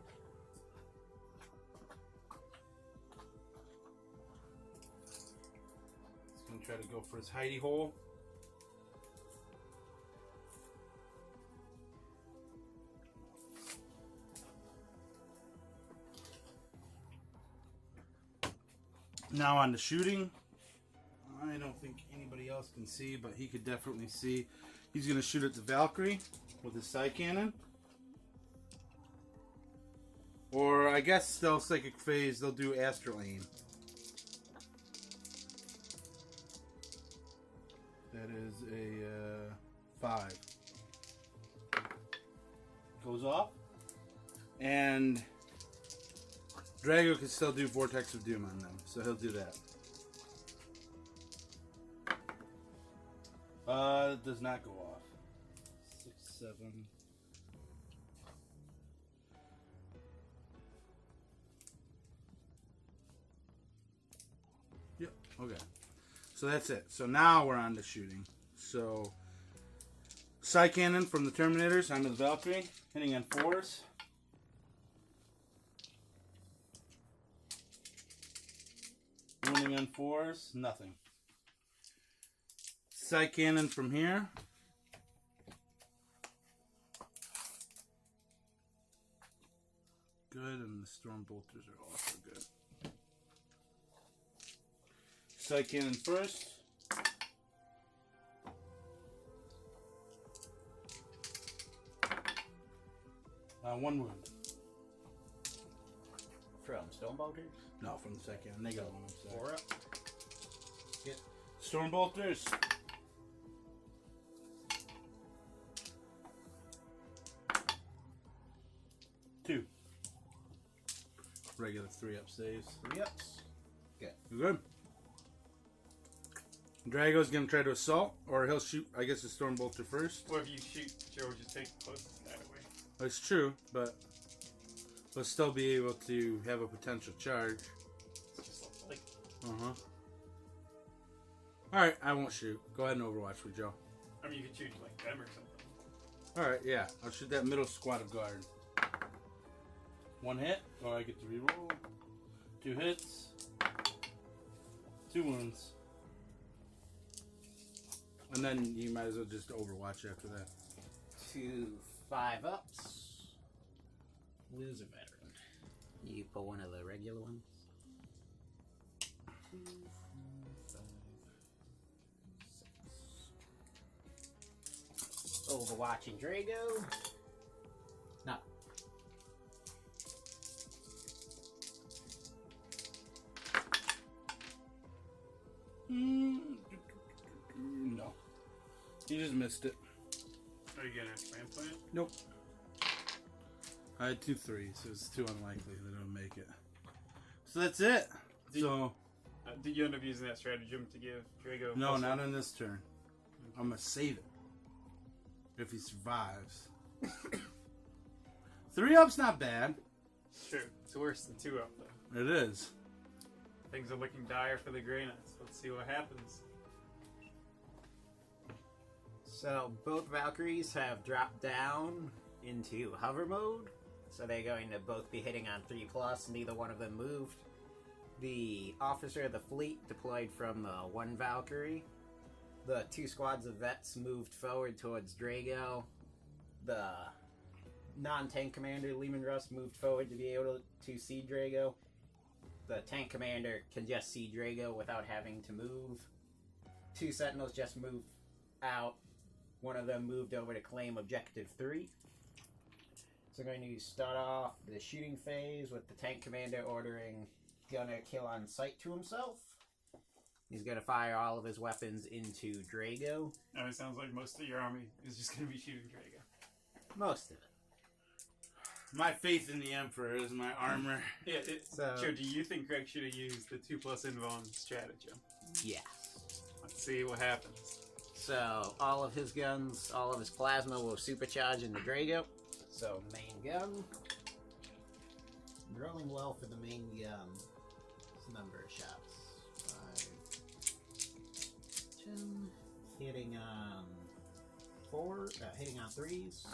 He's gonna try to go for his hidey hole. Now on the shooting. I don't think anybody else can see, but he could definitely see. He's gonna shoot at the Valkyrie with his side cannon. Or I guess Stealth Psychic Phase, they'll do Astral Aim. That is a 5. Goes off. And Drago can still do Vortex of Doom on them, so he'll do that. It does not go off. 6, 7. Yep, okay. So that's it. So now we're on to shooting. So, side cannon from the Terminators onto the Valkyrie, hitting on 4s. Wounding on 4s, nothing. Side cannon from here. Good, and the Storm Bolters are also good. Side cannon first. 1 wound. From Stonebolters? No, from the second. They got 1 upside. 4 up. Get Storm Bolters. Two. Regular 3 up saves. 3 ups. Good. You good? Drago's gonna try to assault, or he'll shoot. I guess the Storm Bolter first. Well, if you shoot, Joe will just take the closest that away. That's true, but we'll still be able to have a potential charge. It's just like, Alright, I won't shoot. Go ahead and Overwatch with Joe. I mean, you could shoot like them or something. Alright, yeah. I'll shoot that middle squad of guard. 1 hit, or I get to reroll. 2 hits. 2 wounds. And then you might as well just Overwatch after that. 2 5 ups. Lose a veteran. You pull one of the regular ones. 2, 4, 5, 6. Overwatching Drago. No. No. You just missed it. Are you gonna transplant? Nope. I had 2 3s, so it's too unlikely that it'll make it. So that's it. Did you end up using that stratagem to give Drago? No, not on this turn. I'm gonna save it if he survives. 3-up's not bad. True. It's worse than 2-up though. It is. Things are looking dire for the Grey Knights. Let's see what happens. So both Valkyries have dropped down into hover mode. So they're going to both be hitting on 3+. Neither one of them moved. The officer of the fleet deployed from the 1 Valkyrie. The 2 squads of vets moved forward towards Drago. The non-tank commander, Lehman Russ, moved forward to be able to see Drago. The tank commander can just see Drago without having to move. 2 sentinels just moved out. One of them moved over to claim objective 3. So we're going to start off the shooting phase with the tank commander ordering Gunner kill on sight to himself. He's going to fire all of his weapons into Drago. Now it sounds like most of your army is just going to be shooting Drago. Most of it. My faith in the Emperor is my armor. Yeah, So- Joe, do you think Greg should have used the 2+ invuln stratagem? Yes. Let's see what happens. So all of his guns, all of his plasma will supercharge into Drago. So main gun. Rolling well for the main gun. What's the number of shots? 5, 10. Hitting on 4. Hitting on 3s.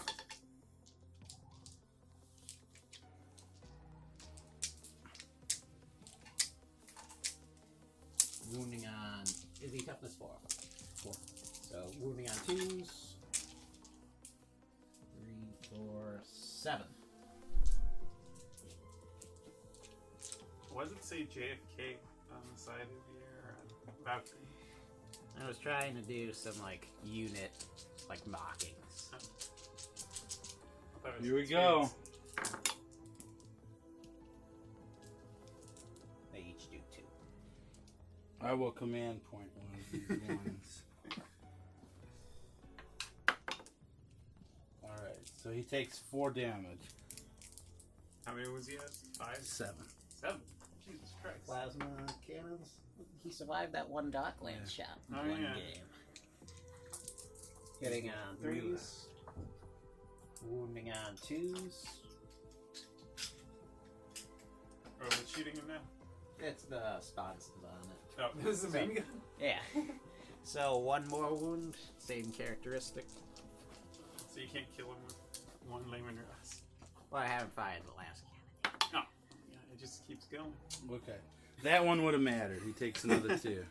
Wounding on. Is he toughness 4? 4. So wounding on 2s. 3, 4, 7. Why does it say JFK on the side of your Valkyrie? I was trying to do some unit mockings. I thought it was Here we space. go. They each do 2. I will command point one of these ones. Alright, so he takes 4 damage. How many was he at? 5? 7. 7? Jesus Christ. Plasma cannons. He survived that one Dockland shot in Oh, one yeah. game. Hitting on 3s. Wounding on 2s. Oh, what's shooting him now? It's the sponsors on it. Oh, this is the main gun? Yeah. So 1 more wound. Same characteristic. So you can't kill him with 1 Lehman Russ. Well, I haven't fired the last cannon. Oh, yeah, it just keeps going. Okay. That one would have mattered. He takes another 2.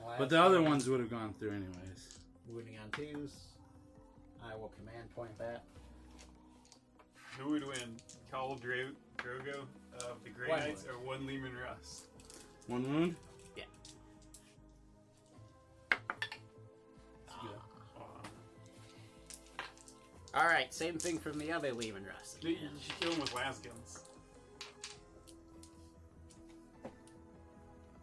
Last But the other cannon. ones would have gone through anyways. Wounding on 2s. I will command point that. Who would win? Call Drogo of the Grey One Knights would. or 1 Lehman Russ? 1 wound? Yeah. Oh, Alright, same thing from the other Lehman Russ. you should kill him with las guns.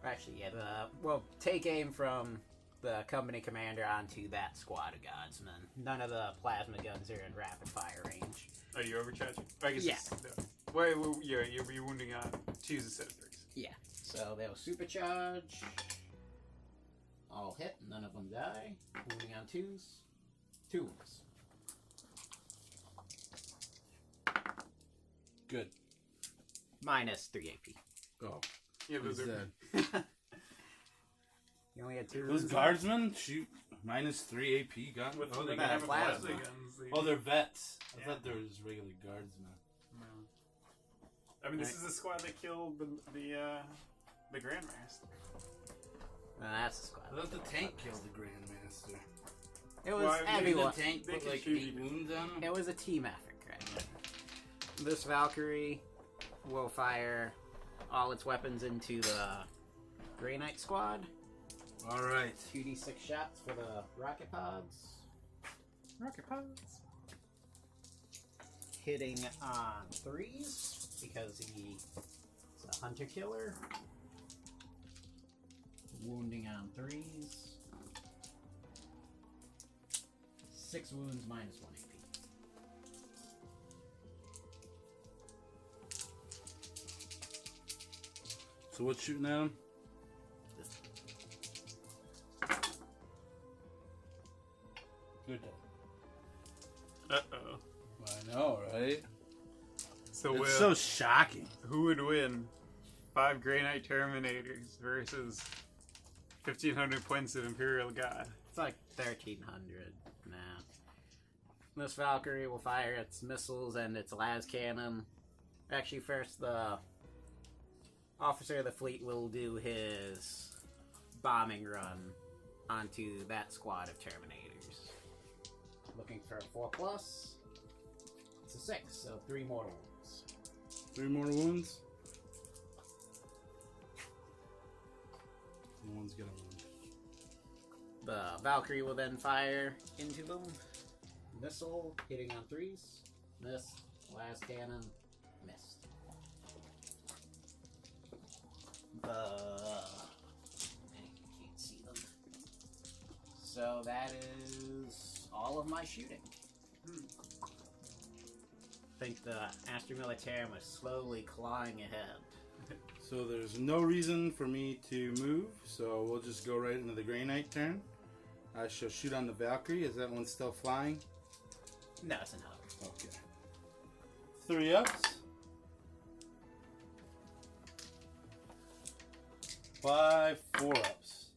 Actually, yeah, well, take aim from the company commander onto that squad of guardsmen. None of the plasma guns are in rapid fire range. Are you overcharging? I guess Yeah. Wait, you're wounding on 2s instead of 3s. Yeah. So they'll supercharge. All hit, none of them die. Wounding on 2s. 2 wounds. Good. Minus 3 AP. Oh. Yeah, those He's are. dead. You only had 2 Those wounds. guardsmen shoot minus 3 AP gun. With Oh, they they have got got plasma plasma. guns. Oh, they're vets. I Yeah. thought they were just regular guardsmen. No. I mean, this is the squad that killed the Grandmaster. That's the squad. I thought the tank killed the Grandmaster. It was Well, I mean, everyone. The tank They put can like shoot 8 even. wounds on him? It was a team effort, correct? This Valkyrie will fire all its weapons into the Grey Knight squad. Alright. 2d6 shots for the rocket pods. Rocket pods. Hitting on 3s because he's a hunter killer. Wounding on 3s. 6 wounds minus 1 AP. So what's shooting at him? Good. Uh-oh. I know, right? So It's so shocking. who would win? 5 Grey Knight Terminators versus 1,500 points of Imperial God. It's like 1,300 now. This Valkyrie will fire its missiles and its las cannon. Actually, first the officer of the fleet will do his bombing run onto that squad of Terminators. Looking for a 4+. It's a 6, so 3 mortal wounds. 3 more wounds. One's gonna wound. The Valkyrie will then fire into them. Missile hitting on 3s. Miss. Las cannon. Missed. Can't see them. So that is all of my shooting. I think the Astra Militarum is slowly clawing ahead. So there's no reason for me to move, so we'll just go right into the Grey Knight turn. I shall shoot on the Valkyrie. Is that one still flying? No, it's another. Okay. 3 ups. 5, 4 ups.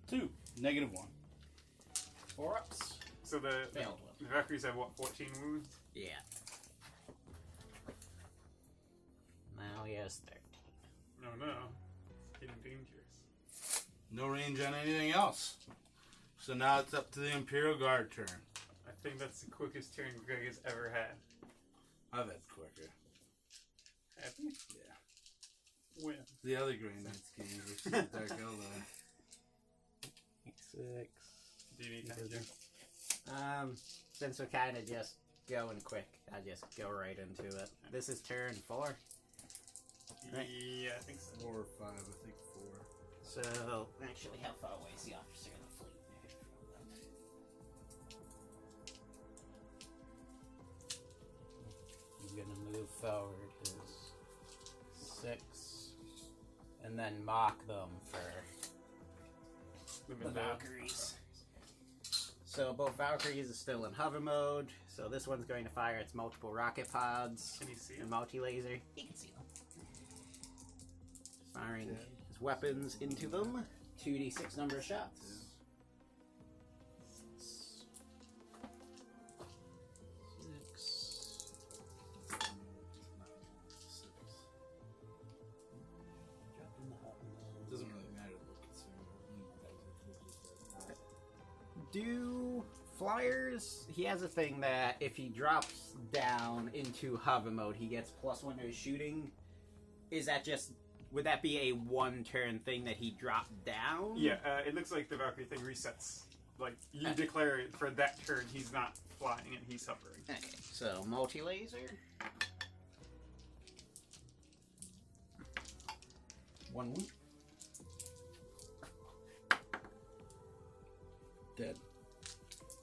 2, -1. 4 ups. So the Failed the Valkyries have what, 14 wounds? Yeah. Now he has 13. No. It's getting dangerous. No range on anything else. So now it's up to the Imperial Guard turn. I think that's the quickest turn Greg has ever had. I've had quicker. Happy? Yeah. When? The other Grey Knights game versus the Dark Eldar. 6. Do you need time, Jim? Since we're kind of just going quick, I just go right into it. This is turn 4. Right. Yeah, I think so. 4 or 5, I think 4. So, actually, how far away is the officer of the fleet? He's gonna move forward his 6, and then mock them for the Valkyries. So both Valkyries are still in hover mode. So this one's going to fire its multiple rocket pods Can you see and him? multi-laser. You can see them. Firing his weapons into them. 2d6 number of shots. 6. Dropping the hot one. Doesn't really matter though, considering Do flyers? He has a thing that if he drops down into hover mode, he gets +1 to his shooting. Is that just? Would that be a 1-turn thing that he dropped down? Yeah, it looks like the Valkyrie thing resets. Like, you declare it for that turn, he's not flying and he's hovering. Okay, so multi-laser. 1 wound. Dead.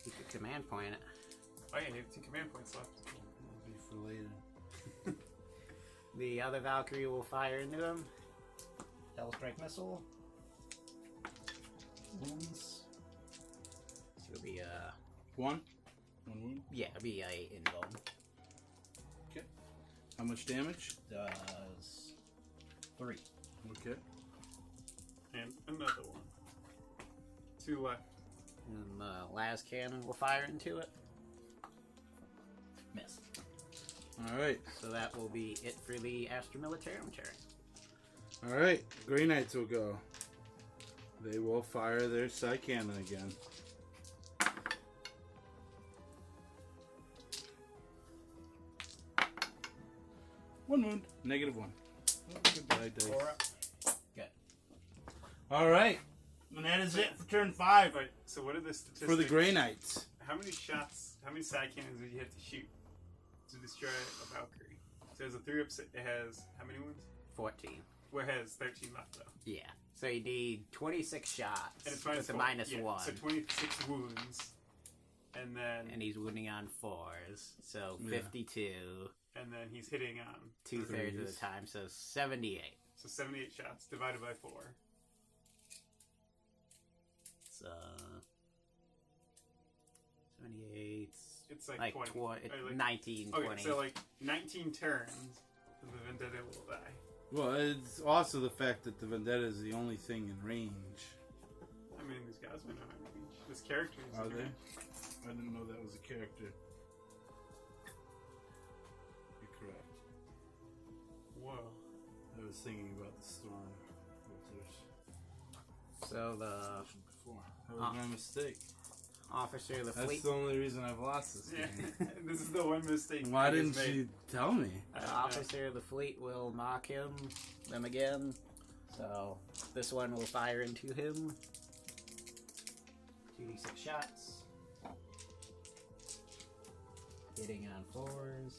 You could command point it. Oh yeah, you have 2 command points left. That'll be for later. The other Valkyrie will fire into him. Hellstrike missile. Wounds. So it'll be 1 wound. yeah, it'll be a invuln. Okay. How much damage? Does 3. Okay. And another one. 2 left. And the las cannon will fire into it. Miss. Alright. So that will be it for the Astra Militarum turn. Alright. Grey Knights will go. They will fire their side cannon again. One wound. -1. Goodbye, dice. 4 up. Good. Alright. And that is it for turn 5 Right, so what are the statistics? for the Grey Knights. How many shots, how many side cannons would you have to shoot to destroy a Valkyrie? So as a 3 up, it has how many wounds? 14. Well, it has 13 left though. Yeah. So you need 26 shots And it's with a -1. -1. So 26 wounds. And then And he's wounding on 4s. So Yeah. 52. and then he's hitting on 2/3 of the Threes. time. So 78. So 78 shots divided by 4. It's 78. It's like 20. Like, 19, okay, 20. so like 19 turns, and the Vendetta will die. Well, it's also the fact that the Vendetta is the only thing in range. I mean, these guys may not have range. This character is Are in they? range. I didn't know that was a character. You're correct. Whoa. I was thinking about the storm filters So the before. That was my mistake. officer of the That's fleet. the only reason I've lost this Yeah, game. this is the one mistake. Why Greg has didn't made. you tell me? The officer of the fleet will mock them again. So this one will fire into him. 2d6 shots. Hitting on 4s.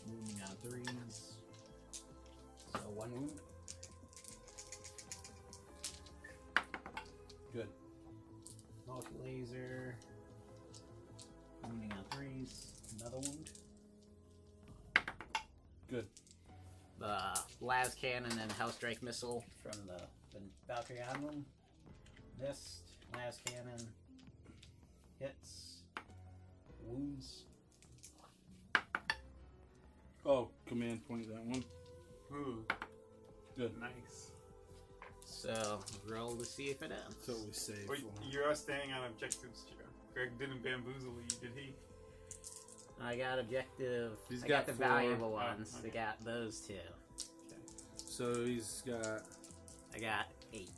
Wounding on 3s. So 1 wound. Good. Multi-laser. Wounding on 3s. Another wound. Good. The las cannon and house strike missile from the Valkyrie on them. Missed. Las cannon hits. Wounds. Oh, command point that one. Ooh, Good. nice. So roll to see if it ends. That's what we say. Wait, for. you are staying on objectives, Joe. Greg didn't bamboozle you, did he? I got objective. He's I got the 4. valuable Oh, ones. okay. I got those 2. So he's got. I got 8.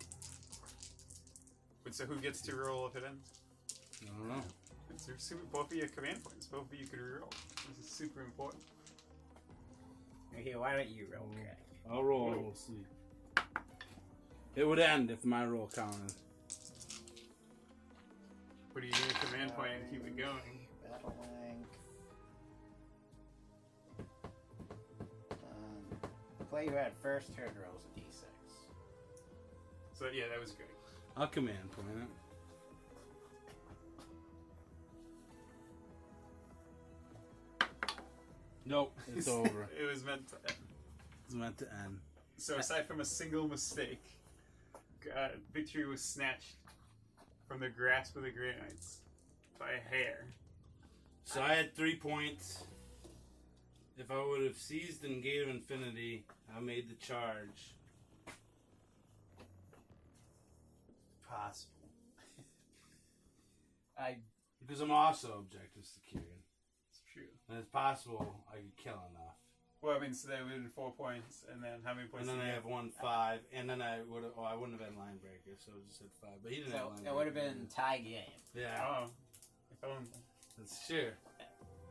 Wait, so who gets to roll if it ends? I don't know. It's both of you have command points. Both of you could reroll. This is super important. Okay, why don't you roll, Craig? I'll roll. Whoa. We'll see. It would end if my roll counted. What do you do with command point and keep it going? Battle length. The player who had first turn rolls a d6. So yeah, that was good. I'll command point it. Nope, it's over. It was meant to end. It's meant to end. So aside from a single mistake, victory was snatched from the grasp of the Grey Knights by a hair. So I had 3 points. If I would have seized and Gate of Infinity, I made the charge. Possible. Because I'm also objective secured. It's true. And it's possible I could kill enough. Well, I mean, so that would have been 4 points, and then how many points? And then did I you have 1 5, and then I would have. Oh, I wouldn't have had line breaker, so I just had 5. But he didn't have So line it would have breaker. been tie game. Yeah, Oh, if only. that's true.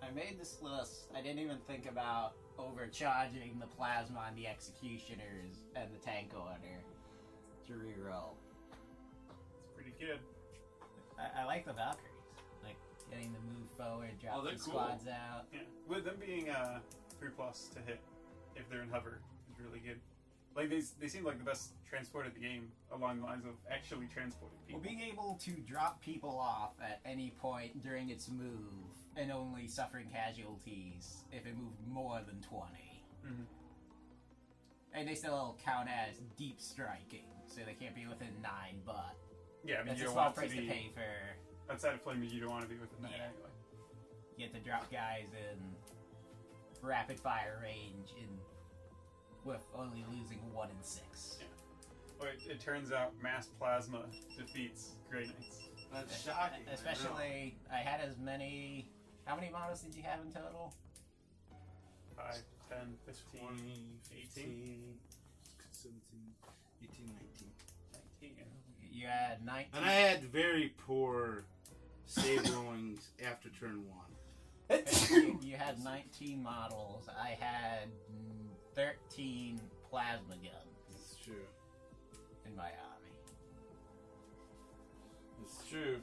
I made this list. I didn't even think about overcharging the plasma on the executioners and the tank order to reroll. It's pretty good. I like the Valkyries. Like getting them move forward, Oh, dropping they're cool. squads out. Yeah, with them being 3+ to hit if they're in hover is really good. Like they seem like the best transport of the game along the lines of actually transporting people. Well, being able to drop people off at any point during its move and only suffering casualties if it moved more than 20. Mhm. And they still count as deep striking, so they can't be within 9, but Yeah, I mean that's you a don't small want to price to be pay for. outside of flaming. You don't want to be with the knight Yeah. anyway. You get to drop guys in rapid fire range with only losing 1 in 6. Yeah. Well, it turns out mass plasma defeats Grey Knights. That's shocking. Especially, I had as many. How many models did you have in total? 5, 10, 15, 20, 18. 17, 18, 19. 19. You had 19. And I had very poor save rollings after turn 1. You had 19 models. I had 13 plasma guns It's true. in my army. It's true.